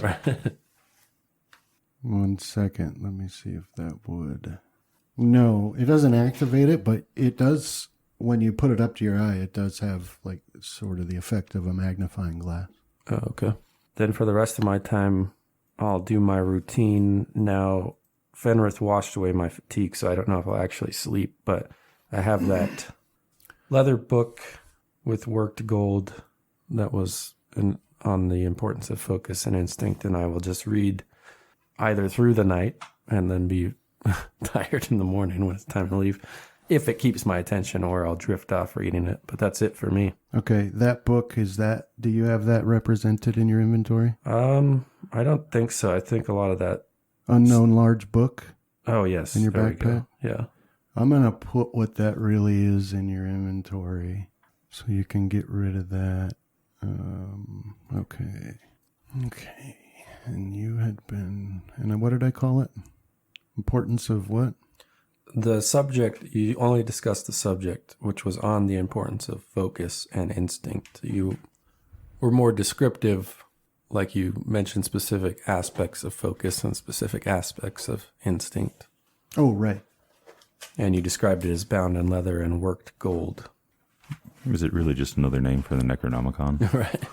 1 second. Let me see if that would. No, it doesn't activate it, but it does. When you put it up to your eye, it does have like sort of the effect of a magnifying glass. Oh, okay. Then for the rest of my time, I'll do my routine. Now, Fenrith washed away my fatigue, so I don't know if I'll actually sleep, but I have that leather book with worked gold that was on the importance of focus and instinct, and I will just read either through the night and then be tired in the morning when it's time to leave, if it keeps my attention, or I'll drift off reading it. But that's it for me. Okay, that book, do you have that represented in your inventory? I don't think so. I think a lot of that. Unknown large book? Oh, yes. In your there we go. backpack? Yeah. I'm going to put what that really is in your inventory so you can get rid of that. Okay. And you had been, and what did I call it? Importance of what? The subject, you only discussed the subject, which was on the importance of focus and instinct. You were more descriptive, like you mentioned specific aspects of focus and specific aspects of instinct. Oh, right. And you described it as bound in leather and worked gold. Is it really just another name for the Necronomicon? Right.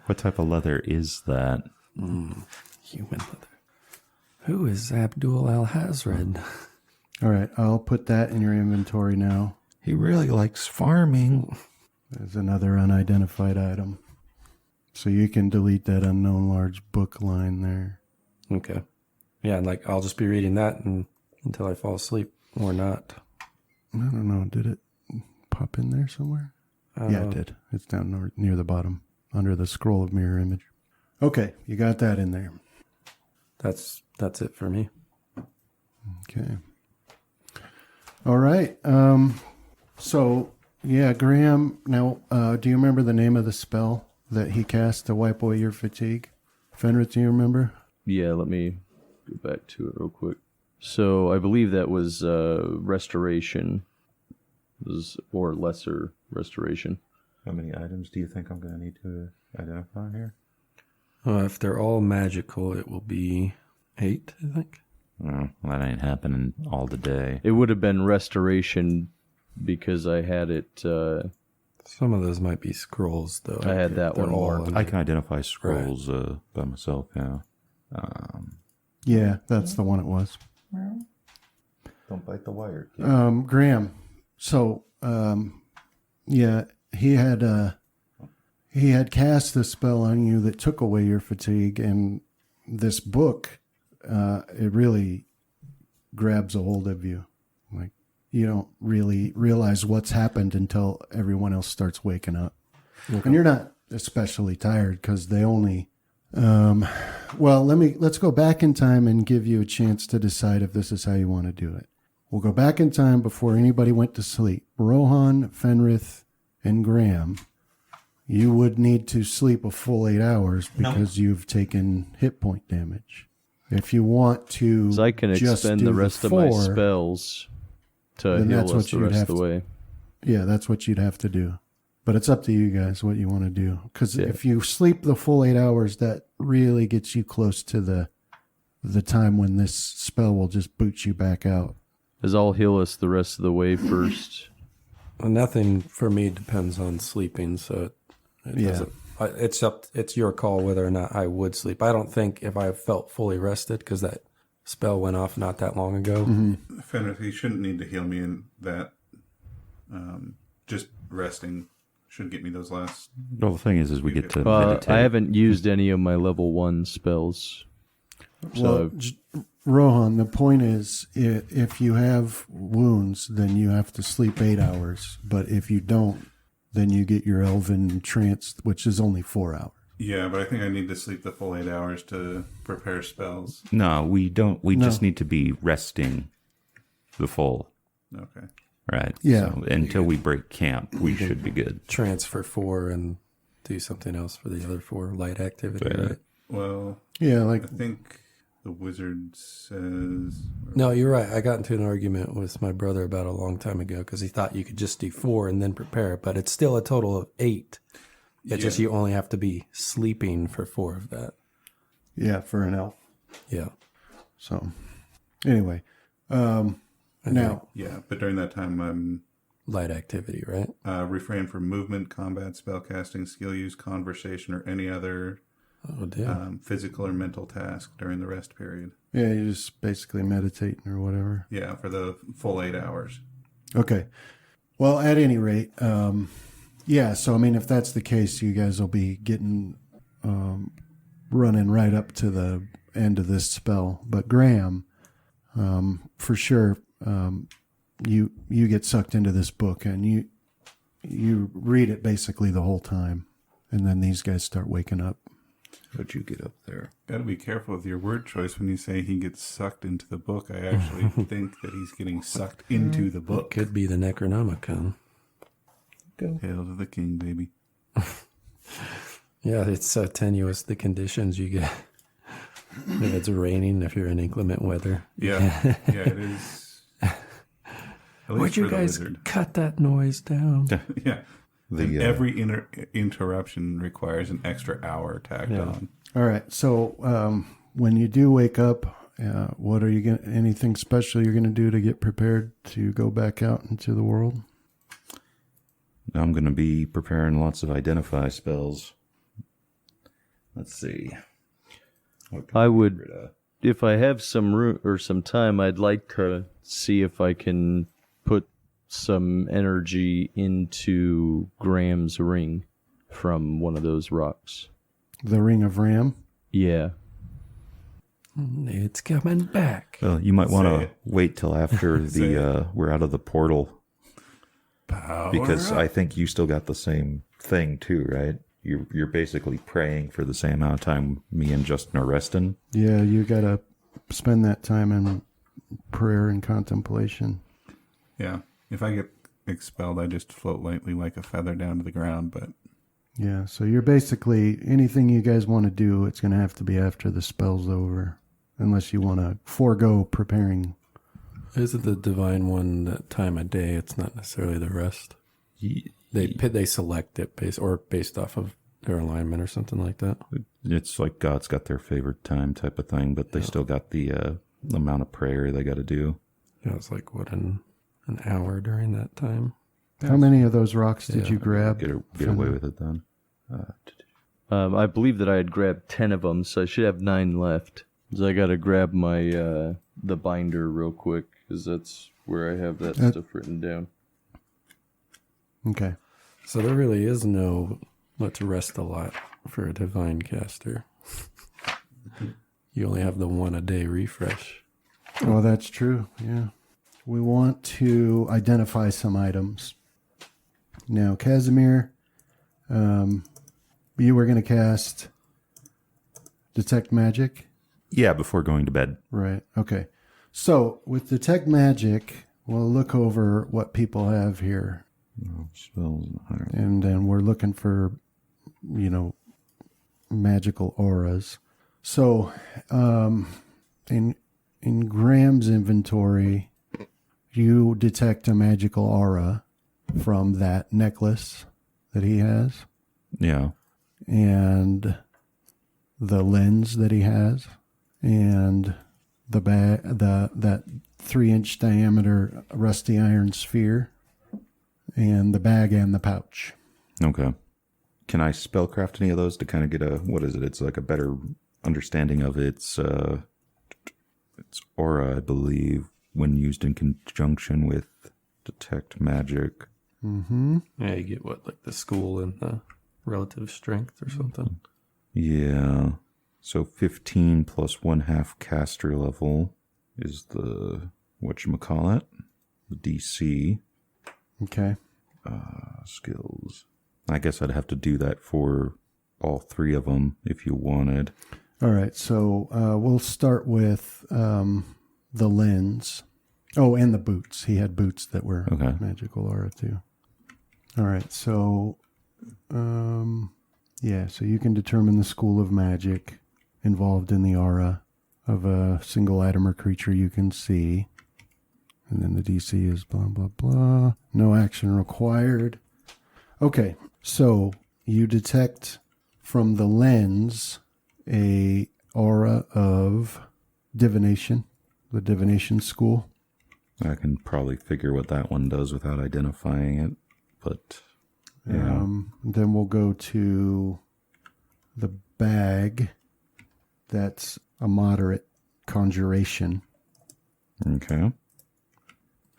What type of leather is that? Human leather. Who is Abdul Al-Hazred? All right, I'll put that in your inventory now. He really likes farming. There's another unidentified item. So you can delete that unknown large book line there. Okay. Yeah, and like I'll just be reading that until I fall asleep or not. I don't know, did it pop in there somewhere? Yeah, it did. It's down near the bottom, under the scroll of mirror image. Okay, you got that in there. That's it for me. Okay. All right. So, yeah, Graham, now, do you remember the name of the spell that he cast to wipe away your fatigue? Fenrith, do you remember? Yeah, let me go back to it real quick. So I believe that was restoration, or lesser restoration. How many items do you think I'm going to need to identify here? If they're all magical, it will be 8, I think. Well, that ain't happening all the day. It would have been restoration because I had it. Some of those might be scrolls, though. I had that They're one all marked. in- I can identify scrolls by myself, yeah. Yeah, that's the one it was. Don't bite the wire, kid. Graham, so, yeah, he had cast a spell on you that took away your fatigue, and this book, it really grabs a hold of you. Like, you don't really realize what's happened until everyone else starts waking up. Okay. And you're not especially tired because they only, well, let's go back in time and give you a chance to decide if this is how you want to do it. We'll go back in time before anybody went to sleep. Rohan, Fenrith, and Graham, you would need to sleep a full 8 hours because you've taken hit point damage. If you want to, So I can just expend do the rest of my spells to then heal that's us what the you'd rest have of the way. Yeah, that's what you'd have to do. But it's up to you guys what you want to do. Because Yeah. if you sleep the full 8 hours, that really gets you close to the time when this spell will just boot you back out. As I'll heal us the rest of the way first. Nothing for me depends on sleeping, so it doesn't. It's your call whether or not I would sleep. I don't think if I felt fully rested, because that spell went off not that long ago. Mm-hmm. Fenrith, he shouldn't need to heal me in that. Just resting should get me those last. Well, the thing is we get to meditate. I haven't used any of my level 1 spells. Well, Rohan, the point is, if you have wounds, then you have to sleep 8 hours. But if you don't, then you get your elven trance, which is only 4 hours. Yeah, but I think I need to sleep the full 8 hours to prepare spells. No, we don't. We No. just need to be resting the full, Okay. right? Yeah. So until we break camp, we should be good. Transfer 4 and do something else for the other 4 light activity, Yeah. right? Well, Yeah, I like think the wizard says. No, you're right. I got into an argument with my brother about a long time ago because he thought you could just do 4 and then prepare, but it's still a total of 8. It's just you only have to be sleeping for 4 of that. yeah, for an elf. Yeah. So anyway, now Yeah, but during that time, Light activity, right? refrain from movement, combat, spellcasting, skill use, conversation, or any other Oh, damn. physical or mental task during the rest period. yeah, you just basically meditating or whatever. Yeah, for the full 8 hours. Okay. Well, at any rate, yeah. So I mean, if that's the case, you guys will be getting running right up to the end of this spell. But Graham, for sure, you get sucked into this book and you read it basically the whole time, and then these guys start waking up. How'd you get up there? Got to be careful with your word choice when you say he gets sucked into the book. I actually think that he's getting sucked into the book. Could be the Necronomicon. Hail to the king, baby. Yeah, it's so tenuous, the conditions you get. If it's raining, if you're in inclement weather. Yeah, yeah, it is. At least Would you for the guys wizard. cut that noise down? Yeah. The, And every interruption requires an extra hour tacked on. All right. So when you do wake up, what are you going? Anything special you're going to do to get prepared to go back out into the world? I'm going to be preparing lots of identify spells. Let's see. What can I get would, rid of? if I have some room or some time, I'd like to see if I can put some energy into Graham's ring from one of those rocks. The Ring of Ram. Yeah. It's coming back. Well, you might want Say to it. wait till after Say we're out of the portal, Power because up. I think you still got the same thing too, right? You're basically praying for the same amount of time me and Justin are resting. Yeah, you got to spend that time in prayer and contemplation. Yeah. If I get expelled, I just float lightly like a feather down to the ground. But Yeah, so you're basically anything you guys want to do, it's going to have to be after the spell's over, unless you want to forego preparing. Isn't the divine one that time of day? It's not necessarily the rest. They select it based off of their alignment or something like that. It's like God's got their favorite time type of thing, but they still got the amount of prayer they got to do. Yeah, it's like what an hour during that time. How many of those rocks did you grab? Get away with it then. I believe that I had grabbed 10 of them, so I should have 9 left. So I got to grab my the binder real quick, because that's where I have that stuff written down. Okay. So there really is no let's rest a lot for a divine caster. You only have the 1 a day refresh. Well, that's true. Yeah. We want to identify some items. Now, Casimir, you were going to cast Detect Magic. Yeah, before going to bed. Right. Okay. So with Detect Magic, we'll look over what people have here. Spells. And then we're looking for, magical auras. So in Graham's inventory, you detect a magical aura from that necklace that he has Yeah. and the lens that he has and the that 3-inch diameter rusty iron sphere and the bag and the pouch. Okay. Can I spellcraft any of those to kind of get a, what is it? It's like a better understanding of its aura, I believe, when used in conjunction with Detect Magic. Mm-hmm. Yeah, you get what, like the school and the relative strength or something. Yeah. So 15 plus 1/2 caster level is the, whatchamacallit, the DC. Okay. Skills. I guess I'd have to do that for all 3 of them if you wanted. All right. So we'll start with the lens. Oh, and the boots. He had boots that were Okay. magical aura too. All right. So Yeah, so you can determine the school of magic involved in the aura of a single item or creature you can see. And then the DC is blah, blah, blah. No action required. Okay, so you detect from the lens a aura of divination, the divination school. I can probably figure what that one does without identifying it, but yeah. Then we'll go to the bag. That's a moderate conjuration. Okay.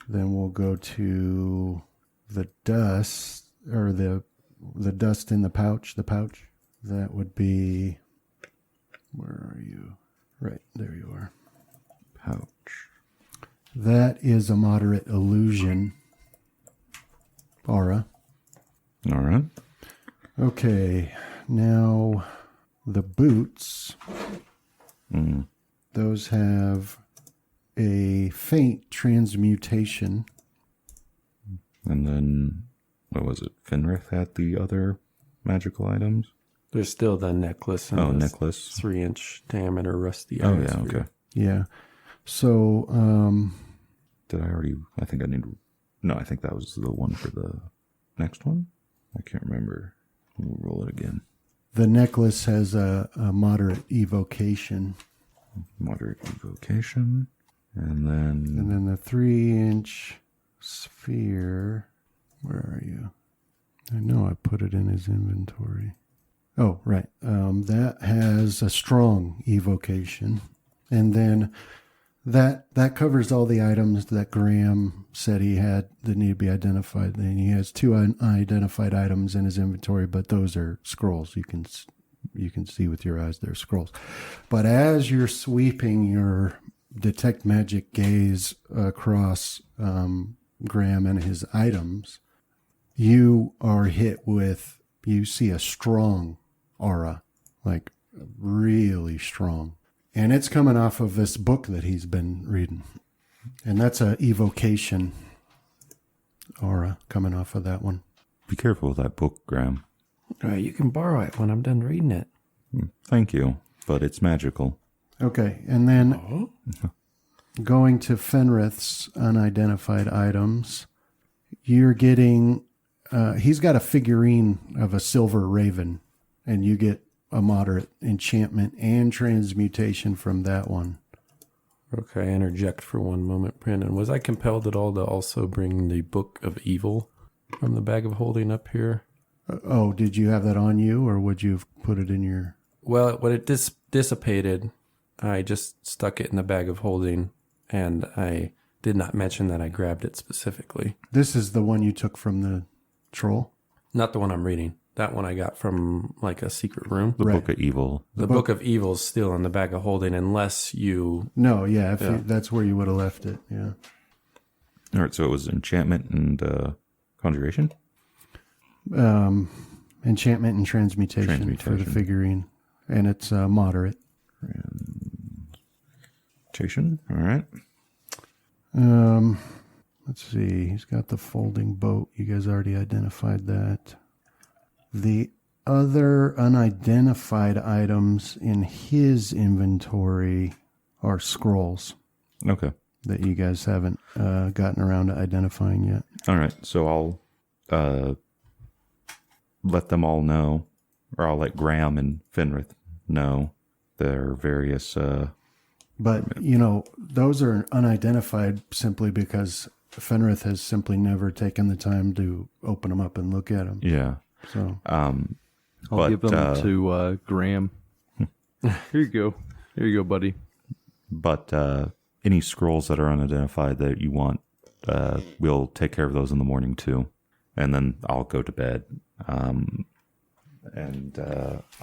Then we'll go to the dust, or the dust in the pouch. The pouch. That would be. Where are you? Right, there you are. Pouch. That is a moderate illusion aura. All right. Okay, now the boots. Those have a faint transmutation. And then, what was it? Fenrith had the other magical items? There's still the necklace and Oh, the necklace. 3-inch diameter rusty Oh, iron yeah, sphere. okay. Yeah. So, Did I already? I think I need. No, I think that was the one for the next one. I can't remember. We'll roll it again. the necklace has a moderate evocation. Moderate evocation. And And then the 3-inch sphere. Where are you? I know I put it in his inventory. Oh, right. That has a strong evocation. And then that covers all the items that Graham said he had that need to be identified. Then he has 2 unidentified items in his inventory, but those are scrolls. You can see with your eyes they're scrolls. But as you're sweeping your detect magic gaze across Graham and his items, you are hit with, you see a strong aura, like really strong. And it's coming off of this book that he's been reading. And that's a evocation aura coming off of that one. be careful with that book, Graham. All right, you can borrow it when I'm done reading it. Thank you, but it's magical. Okay, and then Oh? going to Fenrith's unidentified items, you're getting, he's got a figurine of a silver raven, and you get a moderate enchantment and transmutation from that one. Okay, I interject for one moment, Brandon. Was I compelled at all to also bring the Book of Evil from the bag of holding up here? Oh, did you have that on you, or would you have put it in your... Well, when it dissipated, I just stuck it in the bag of holding, and I did not mention that I grabbed it specifically. This is the one you took from the troll? Not the one I'm reading. That one I got from like a secret room. The Right. Book of Evil. The Book of Evil is still in the bag of holding unless you... No, yeah, that's where you would have left it, yeah. All right, so it was enchantment and conjuration? Enchantment and transmutation for the figurine. And it's moderate. Transmutation, all right. Let's see. He's got the folding boat. You guys already identified that. The other unidentified items in his inventory are scrolls Okay. that you guys haven't gotten around to identifying yet. All right, so I'll let them all know, or I'll let Graham and Fenrith know their various... But, those are unidentified simply because Fenrith has simply never taken the time to open them up and look at them. yeah. So, I'll give them to Graham. Here you go. Here you go, buddy. But any scrolls that are unidentified that you want, we'll take care of those in the morning too. And then I'll go to bed.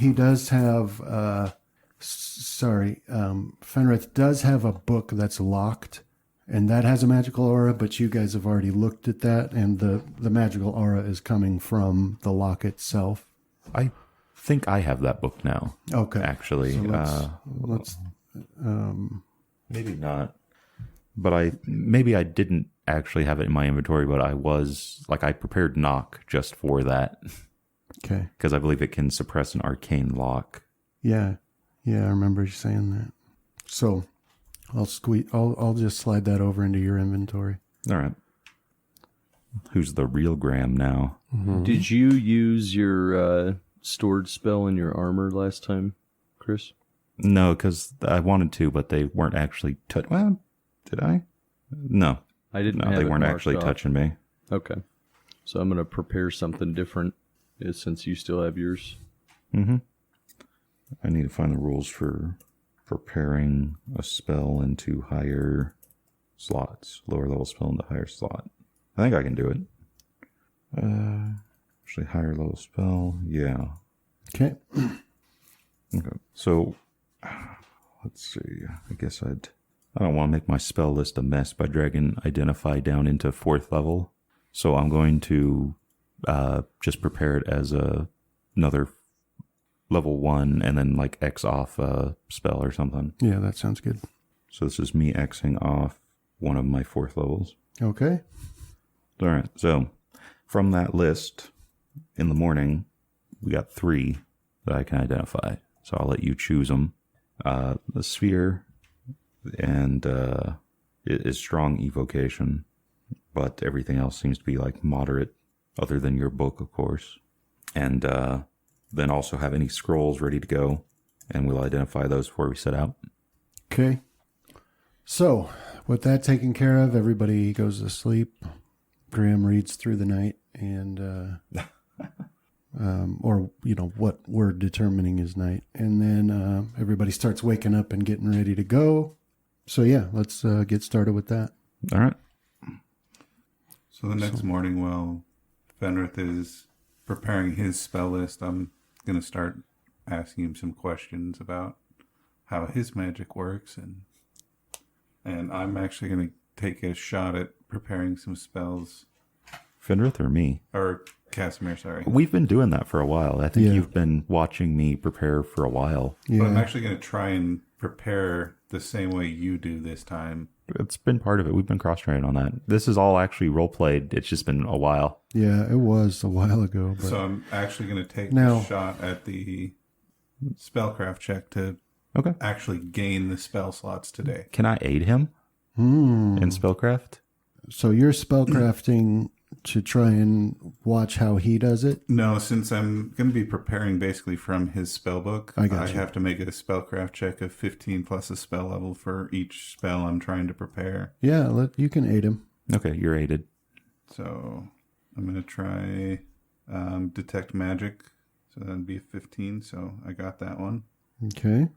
he does have... Fenrith does have a book that's locked, and that has a magical aura, but you guys have already looked at that, and the magical aura is coming from the lock itself. I think I have that book now. Okay. Actually. So let's Maybe not. But I didn't actually have it in my inventory, but I prepared knock just for that. Okay. because I believe it can suppress an arcane lock. Yeah. Yeah, I remember you saying that. So I'll just slide that over into your inventory. All right. Who's the real Graham now? Did you use your stored spell in your armor last time, Chris? No, because I wanted to, but they weren't actually touch. Well, did I? No. I didn't. No, have they it weren't marked actually off. touching me. Okay, so I'm gonna prepare something different since you still have yours. Mm-hmm. I need to find the rules for preparing a spell into higher slots. Lower level spell into higher slot. I think I can do it. Actually, higher level spell. Yeah. Okay. Okay. So, let's see. I guess I don't want to make my spell list a mess by dragging Identify down into 4th level. So I'm going to just prepare it as another level 1 and then like X off a spell or something. Yeah, that sounds good. So this is me Xing off one of my 4th levels. Okay. All right. So from that list in the morning, we got 3 that I can identify. So I'll let you choose them. The sphere and it is strong evocation, but everything else seems to be like moderate, other than your book, of course. And then also have any scrolls ready to go, and we'll identify those before we set out. Okay. So, with that taken care of, everybody goes to sleep. Graham reads through the night, and or what we're determining is night, and then everybody starts waking up and getting ready to go. So yeah, let's get started with that. All right. So the next morning, while Fenrith is preparing his spell list, I'm going to start asking him some questions about how his magic works, and I'm actually going to take a shot at preparing some spells. Fenrith or me? Or Casimir, sorry. We've been doing that for a while. I think Yeah. you've been watching me prepare for a while. Yeah. But I'm actually going to try and prepare the same way you do this time. It's been part of it. We've been cross-training on that. This is all actually role-played. It's just been a while. Yeah, it was a while ago, but So I'm actually going to take Now- the shot at the spellcraft check to Okay. actually gain the spell slots today. Can I aid him in spellcraft? So you're spellcrafting to try and watch how he does it? No, since I'm going to be preparing basically from his spell book, I got you. have to make a spellcraft check of 15 plus a spell level for each spell I'm trying to prepare. Yeah, you can aid him. Okay, you're aided. So I'm going to try detect magic. So that'd be a 15. So I got that one. Okay.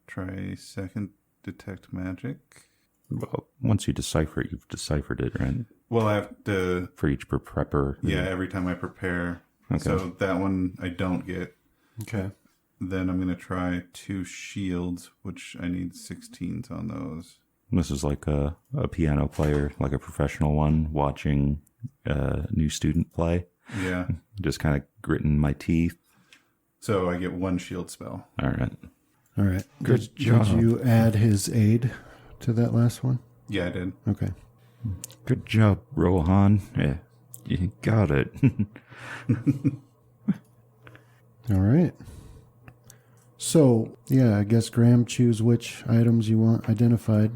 Try second detect magic. Well, once you decipher it, you've deciphered it, right? Well, I have to, For each prepper. yeah, every time I prepare. Okay. So that one I don't get. Okay. Then I'm going to try 2 shields, which I need 16s on those. This is like a piano player, like a professional one, watching a new student play. Yeah. Just kind of gritting my teeth. So I get 1 shield spell. All right. All right. Good Did job. you add his aid to that last one? Yeah, I did. Okay. Good job, Rohan. Yeah, you got it. All right. So, yeah, I guess Graham, choose which items you want identified.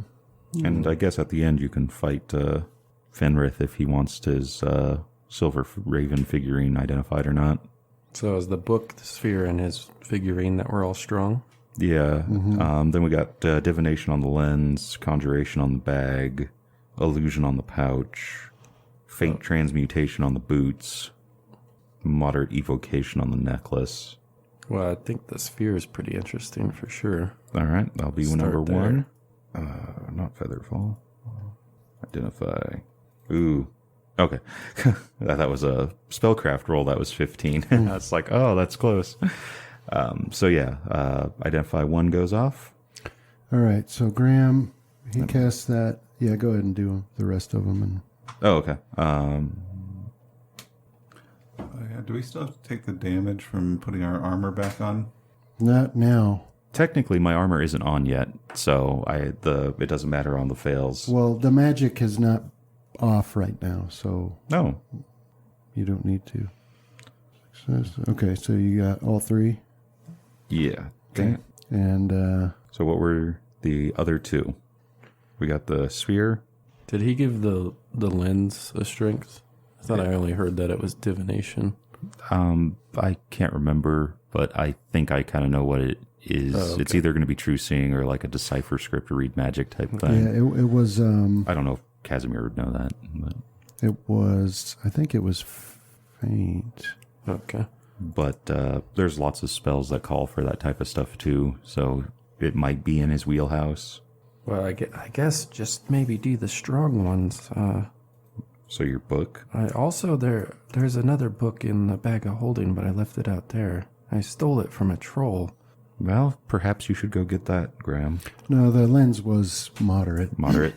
And I guess at the end you can fight Fenrith if he wants his silver raven figurine identified or not. So is the book, the sphere, and his figurine that were all strong? Yeah. Then we got divination on the lens, conjuration on the bag, illusion on the pouch, faint transmutation on the boots, moderate evocation on the necklace. Well, I think the sphere is pretty interesting for sure. All right, that'll be Start number there. 1. Not Featherfall. Identify. Ooh. Okay. That was a spellcraft roll. That was 15. That's like, oh, that's close. So yeah, identify 1 goes off. All right. So, Graham, he casts that. Yeah, go ahead and do the rest of them. And Oh, okay. Yeah, do we still have to take the damage from putting our armor back on? not now. Technically, my armor isn't on yet, so it doesn't matter on the fails. Well, the magic is not off right now, so No. you don't need to. Okay, so you got all three? Yeah. Okay. And So what were the other two? We got the sphere. Did he give the lens a strength? I thought I only heard that it was divination. I can't remember, but I think I kind of know what it is. Oh, okay. It's either going to be true seeing or like a decipher script or read magic type thing. yeah, it was. I don't know if Casimir would know that, but It was. I think it was faint. Okay. There's lots of spells that call for that type of stuff too. So it might be in his wheelhouse. Well, I guess just maybe do the strong ones. So your book. I also there's another book in the bag of holding, but I left it out there. I stole it from a troll. Well, perhaps you should go get that, Graham. No, the lens was moderate. Moderate.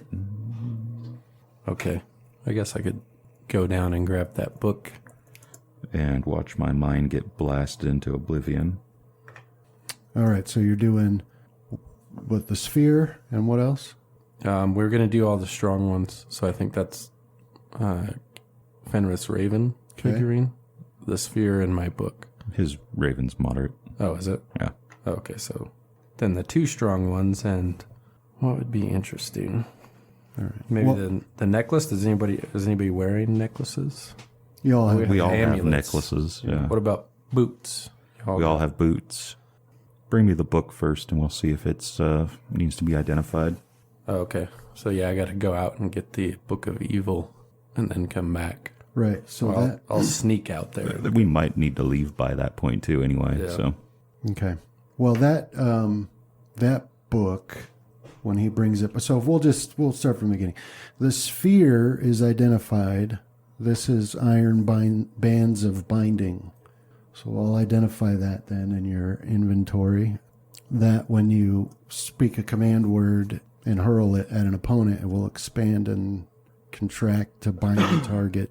Okay. I guess I could go down and grab that book. And watch my mind get blasted into oblivion. All right, so you're doing with the sphere and what else? We're going to do all the strong ones, so I think that's Fenris Raven figurine, the sphere, and my book. His raven's moderate. Oh, is it? Yeah. Okay, so then the two strong ones, and what would be interesting? All right. Maybe Well, the necklace. Is anybody wearing necklaces? you all have. We all have amulets. necklaces. Yeah. What about boots? We all have boots. Bring me the book first, and we'll see if it's needs to be identified. Oh, okay. So yeah, I got to go out and get the Book of Evil, and then come back. Right. So Well, I'll sneak out there. We might need to leave by that point too, anyway. Yeah. So okay. Well, that book, when he brings it, so we'll start from the beginning. The sphere is identified. This is iron bands of binding. So I'll identify that then in your inventory. That when you speak a command word and hurl it at an opponent, it will expand and contract to bind the target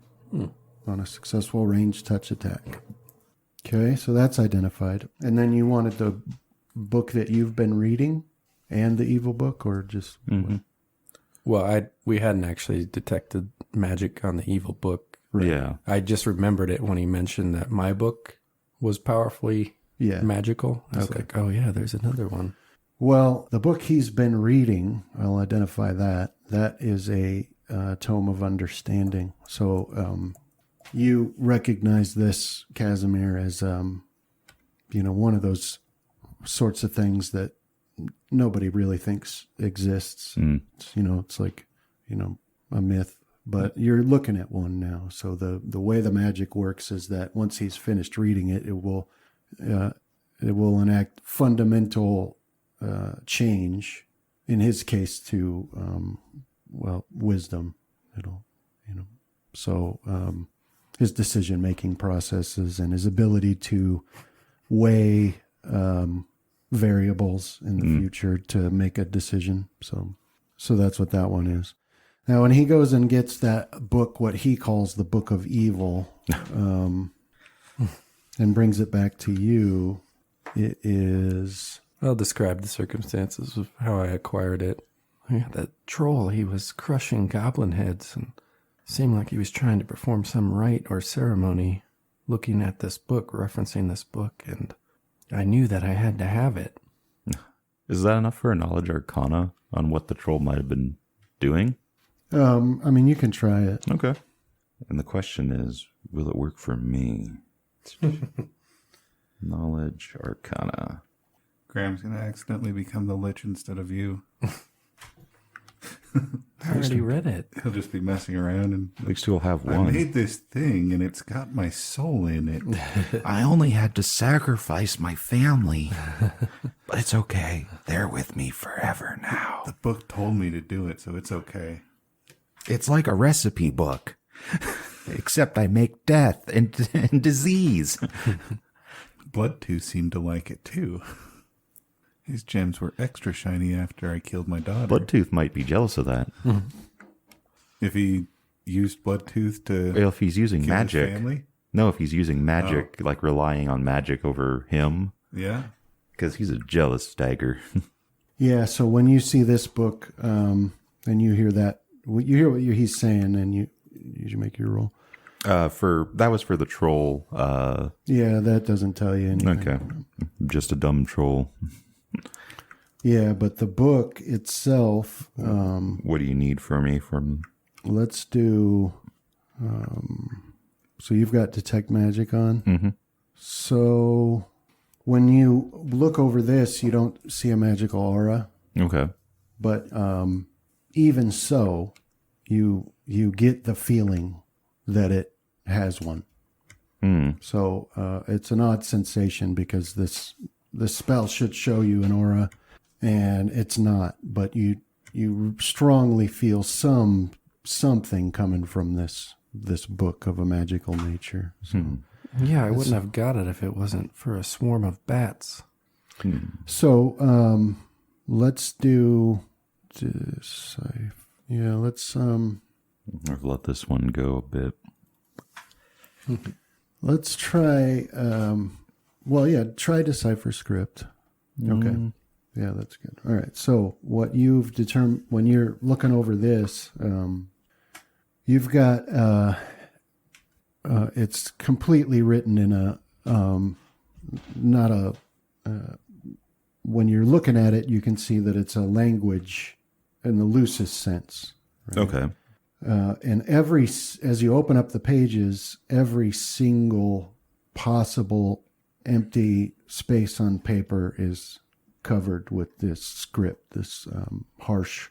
on a successful range touch attack. Okay, so that's identified. And then you wanted the book that you've been reading and the evil book, or just... Well, we hadn't actually detected magic on the evil book. yeah, I just remembered it when he mentioned that my book was powerfully magical. I was like, oh yeah, there's another one. Well, the book he's been reading, I'll identify that. That is a tome of understanding. So you recognize this, Casimir, as one of those sorts of things that nobody really thinks exists. It's like a myth, but you're looking at one now. So the way the magic works is that once he's finished reading it, it will enact fundamental change, in his case to wisdom. His decision making processes and his ability to weigh variables in the future to make a decision. So that's what that one is. Now, when he goes and gets that book, what he calls the Book of Evil, and brings it back to you, it is... I'll describe the circumstances of how I acquired it. Yeah, that troll, he was crushing goblin heads and seemed like he was trying to perform some rite or ceremony, looking at this book, referencing this book, and I knew that I had to have it. is that enough for a knowledge arcana on what the troll might have been doing? you can try it. Okay. And the question is, will it work for me? Knowledge arcana. Graham's going to accidentally become the lich instead of you. I already read it. He'll just be messing around and... At least you'll have I one. made this thing and it's got my soul in it. I only had to sacrifice my family. But it's okay. They're with me forever now. The book told me to do it, so it's okay. It's like a recipe book. Except I make death and disease. Bloodtooth seemed to like it too. His gems were extra shiny after I killed my daughter. Bloodtooth might be jealous of that. If he used Bloodtooth to Well, if he's using kill magic. his family? No, if he's using magic, like relying on magic over him. Yeah. Because he's a jealous dagger. Yeah, so when you see this book, and you hear that, you hear what he's saying, and you make your roll. That was for the troll. Yeah, that doesn't tell you anything. Okay, just a dumb troll. Yeah, but the book itself. What do you need from me? Let's do. So you've got detect magic on. Mm-hmm. So when you look over this, you don't see a magical aura. Okay. But even so, you get the feeling that it has one. So it's an odd sensation because this spell should show you an aura, and it's not. But you strongly feel something coming from this book of a magical nature. So, Yeah, I wouldn't have got it if it wasn't for a swarm of bats. so let's do this. Yeah, let's I've let this one go a bit. let's try. Try decipher script. Okay. Yeah, that's good. All right. So what you've determined when you're looking over this, you've got it's completely written in a not a. When you're looking at it, you can see that it's a language in the loosest sense. Right? Okay. And as you open up the pages, every single possible empty space on paper is covered with this script, this harsh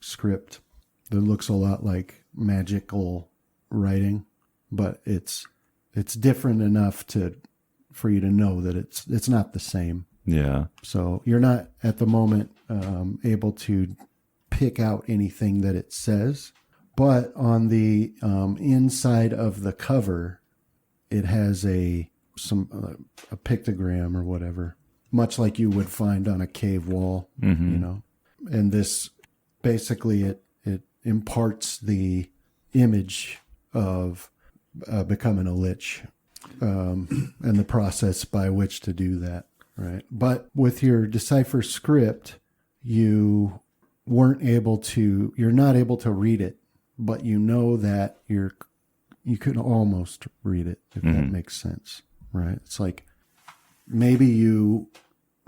script that looks a lot like magical writing, but it's different enough for you to know that it's not the same. Yeah. So you're not at the moment able to pick out anything that it says, but on the inside of the cover, it has a pictogram or whatever, much like you would find on a cave wall, you know. And this basically it imparts the image of becoming a lich and the process by which to do that. Right. But with your decipher script, you're not able to read it, but you know that you can almost read it, if that makes sense. Right. It's like maybe you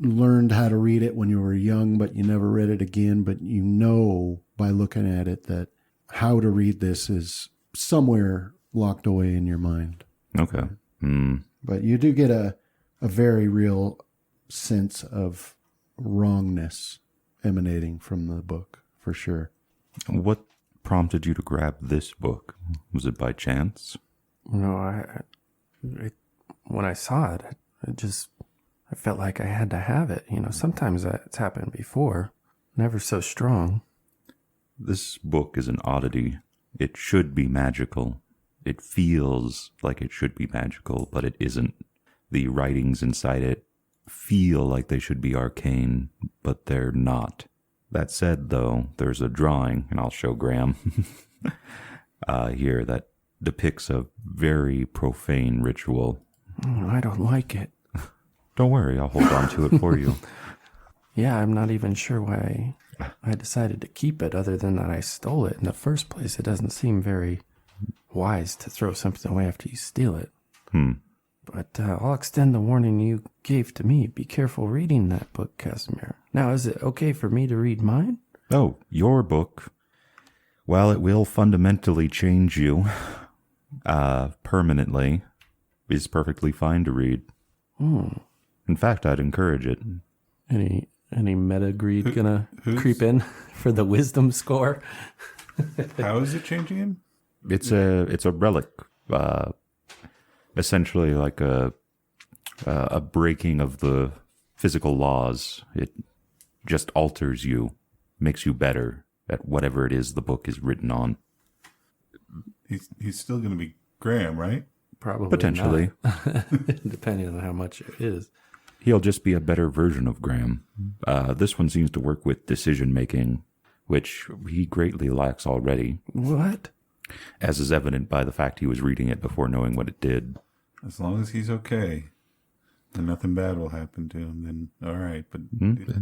learned how to read it when you were young, but you never read it again. But you know by looking at it that how to read this is somewhere locked away in your mind. Okay. But you do get a very real sense of wrongness emanating from the book, for sure. What prompted you to grab this book? Was it by chance? No, when I saw it, I felt like I had to have it. You know, sometimes that's happened before, never so strong. This book is an oddity. It should be magical. It feels like it should be magical, but it isn't. The writings inside it feel like they should be arcane, but they're not. That said, though, there's a drawing, and I'll show Graham here, that depicts a very profane ritual. I don't like it. Don't worry, I'll hold on to it for you. Yeah, I'm not even sure why I decided to keep it, other than that I stole it in the first place. It doesn't seem very wise to throw something away after you steal it. But I'll extend the warning you gave to me. Be careful reading that book, Casimir. Now, is it okay for me to read mine? Oh, your book. While it will fundamentally change you permanently, is perfectly fine to read. In fact, I'd encourage it. Any meta greed gonna creep in for the wisdom score? How is it changing him? It's a relic, essentially like a breaking of the physical laws. It just alters you, makes you better at whatever it is the book is written on. He's still going to be Graham, right? Probably Potentially. not, depending on how much it is. He'll just be a better version of Graham. This one seems to work with decision-making, which he greatly lacks already. What? As is evident by the fact he was reading it before knowing what it did. As long as he's okay and nothing bad will happen to him, then all right. But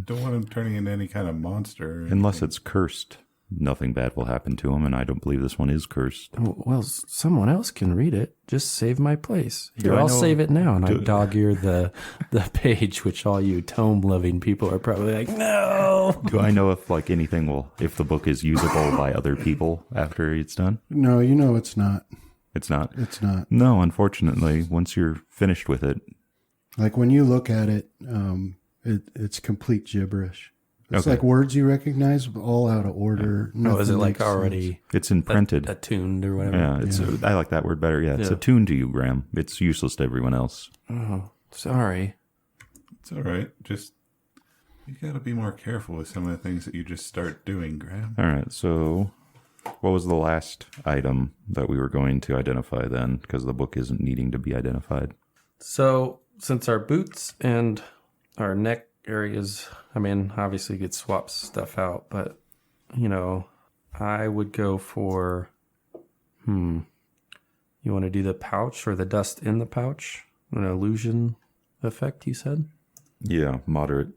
don't want him turning into any kind of monster. Unless it's cursed. nothing bad will happen to him, and I don't believe this one is cursed. Well, someone else can read it. Just save my place. Here, I I'll know- save it now. And I dog-ear the page, which all you tome-loving people are probably like, no. Do I know if like anything if the book is usable by other people after it's done? No, you know it's not. It's not. It's not. No, unfortunately, once you're finished with it, Like when you look at it, it's complete gibberish. It's Okay. like words you recognize, but all out of order. Oh, is it Nothing like makes sense. already it's imprinted. attuned or whatever? Yeah, I like that word better. Yeah, it's attuned to you, Graham. It's useless to everyone else. Oh, sorry. It's all right. Just you got to be more careful with some of the things that you just start doing, Graham. All right, so what was the last item that we were going to identify then? Because the book isn't needing to be identified. So, since our boots and our neck areas, I mean, obviously you could swap stuff out, but, you know, I would go for, you want to do the pouch or the dust in the pouch? An illusion effect, you said? Yeah, moderate.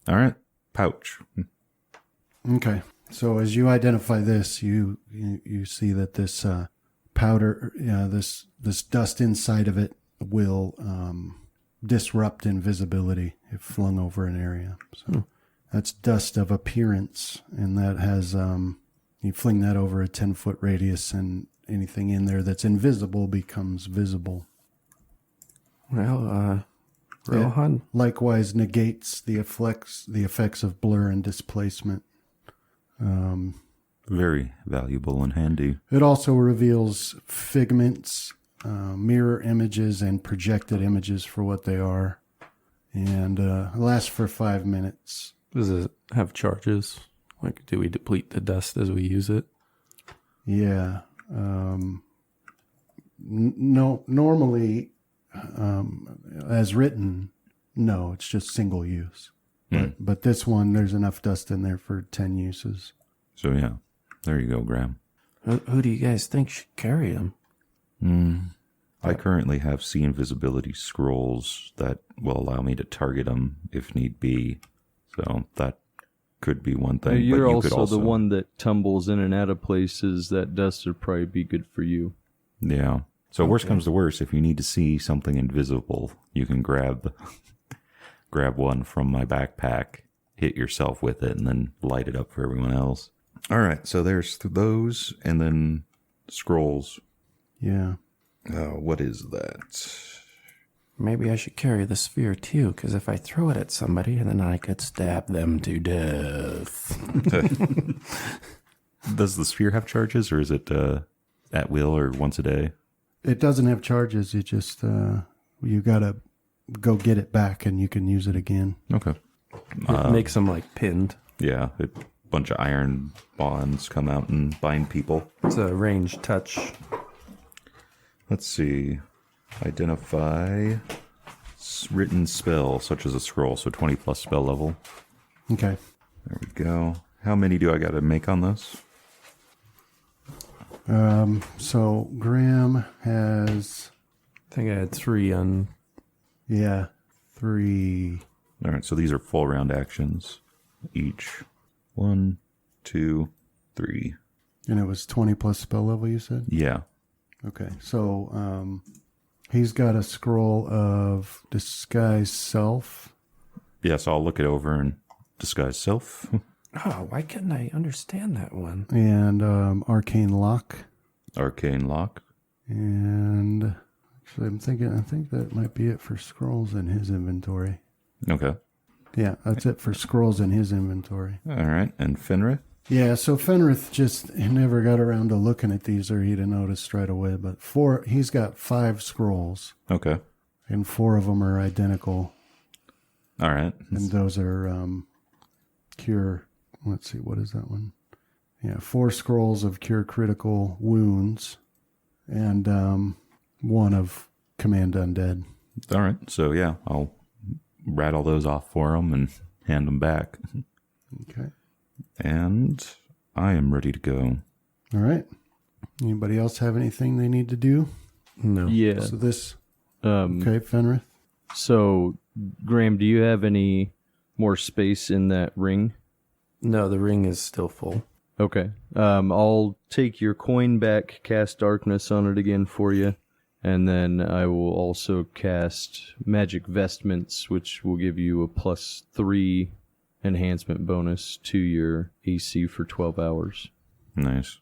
All right, pouch. Okay. So as you identify this, you see that this powder, this dust inside of it will disrupt invisibility if flung over an area. So that's dust of appearance, and that has you fling that over a 10-foot radius, and anything in there that's invisible becomes visible. Well, Rohan, Likewise, negates the effects of blur and displacement. Very valuable and handy. It also reveals figments, mirror images, and projected images for what they are, and lasts for 5 minutes. does it have charges? Like, do we deplete the dust as we use it? Yeah. No. Normally, as written, no. It's just single use. But this one, there's enough dust in there for 10 uses. So yeah, there you go, Graham. Who do you guys think should carry them? I currently have see invisibility scrolls that will allow me to target them if need be. So that could be one thing. You're but you could also the one that tumbles in and out of places. That dust would probably be good for you. Yeah. So worst comes to worst, if you need to see something invisible, you can grab one from my backpack, hit yourself with it, and then light it up for everyone else. All right. So there's those, and then scrolls. Yeah. What is that? Maybe I should carry the sphere too, because if I throw it at somebody, then I could stab them to death. Does the sphere have charges, or is it at will or once a day? It doesn't have charges. You just, you got to go get it back and you can use it again. Okay. It makes them like pinned. Yeah, a bunch of iron bonds come out and bind people. It's a ranged touch. Let's see. Identify written spell, such as a scroll, so 20 plus spell level. Okay. There we go. How many do I got to make on this? So Graham has, I think I had 3 on. 3. All right, so these are full round actions each. 1, 2, 3. And it was 20 plus spell level, you said? Yeah. Okay. So he's got a scroll of disguise self. Yeah, so I'll look it over and disguise self. Oh, why couldn't I understand that one? And arcane lock. Arcane lock. And actually, I think that might be it for scrolls in his inventory. Okay. Yeah, that's it for scrolls in his inventory. All right, and Fenrith? Yeah, so Fenrith just never got around to looking at these, or he'd have noticed right away. But he's got 5 scrolls, Okay. and 4 of them are identical. All right. And those are cure. Let's see, what is that one? Yeah, 4 scrolls of cure critical wounds, and 1 of command undead. All right. So yeah, I'll rattle those off for them and hand them back. Okay. And I am ready to go. All right. Anybody else have anything they need to do? No. Yeah. So this. Um, Okay, Fenrith. So, Graham, do you have any more space in that ring? No, the ring is still full. Okay. I'll take your coin back, cast darkness on it again for you, and then I will also cast magic vestments, which will give you a +3 enhancement bonus to your AC for 12 hours. Nice.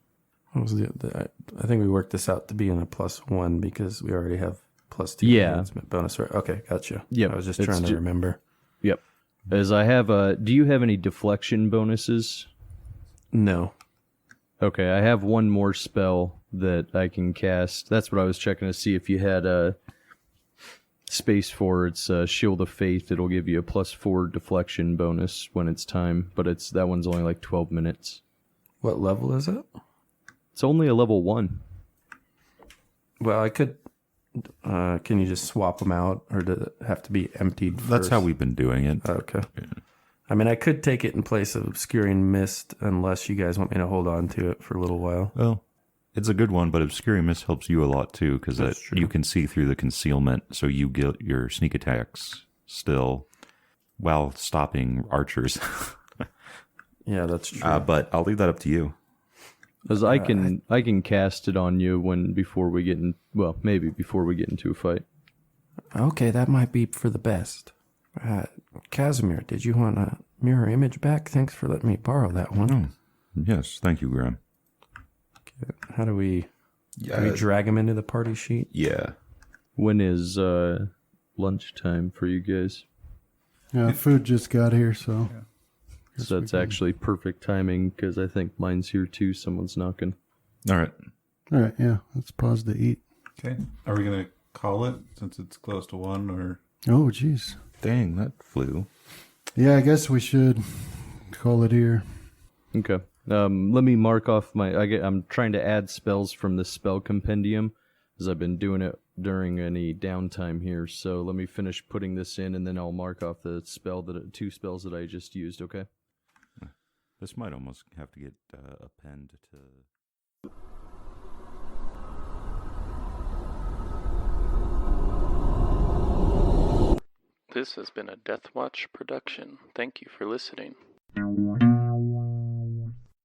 What was I think we worked this out to be in a +1 because we already have +2 Yeah. enhancement bonus. Right? Okay, gotcha. Yep. I was just It's trying to remember. Yep. As I have do you have any deflection bonuses? No. Okay, I have one more spell that I can cast. That's what I was checking to see if you had a space for. It's Shield of Faith. It'll give you a +4 deflection bonus when it's time, but that one's only like 12 minutes. What level is it? It's only a level 1. Well, I could. Can you just swap them out, or does it have to be emptied That's first? how we've been doing it. Okay. I mean, I could take it in place of Obscuring Mist, unless you guys want me to hold on to it for a little while. Well, it's a good one, but Obscuring Mist helps you a lot too, because you can see through the concealment, so you get your sneak attacks still while stopping archers. Yeah, that's true. But I'll leave that up to you. As I can cast it on you before we get into a fight. Okay, that might be for the best. Casimir, did you want a mirror image back? Thanks for letting me borrow that one. Oh, yes, thank you, Graham. Okay, how do we drag him into the party sheet? Yeah. When is lunchtime for you guys? Yeah, food just got here, so. So that's actually perfect timing because I think mine's here too. Someone's knocking. All right. All right, yeah, let's pause to eat. Okay. Are we going to call it since it's close to 1 or? Oh, jeez. Dang, that flew. Yeah, I guess we should call it here. Okay. Let me mark off I'm trying to add spells from the spell compendium as I've been doing it during any downtime here. So let me finish putting this in and then I'll mark off the 2 spells that I just used. Okay. This might almost have to get append to... This has been a Death Watch production. Thank you for listening.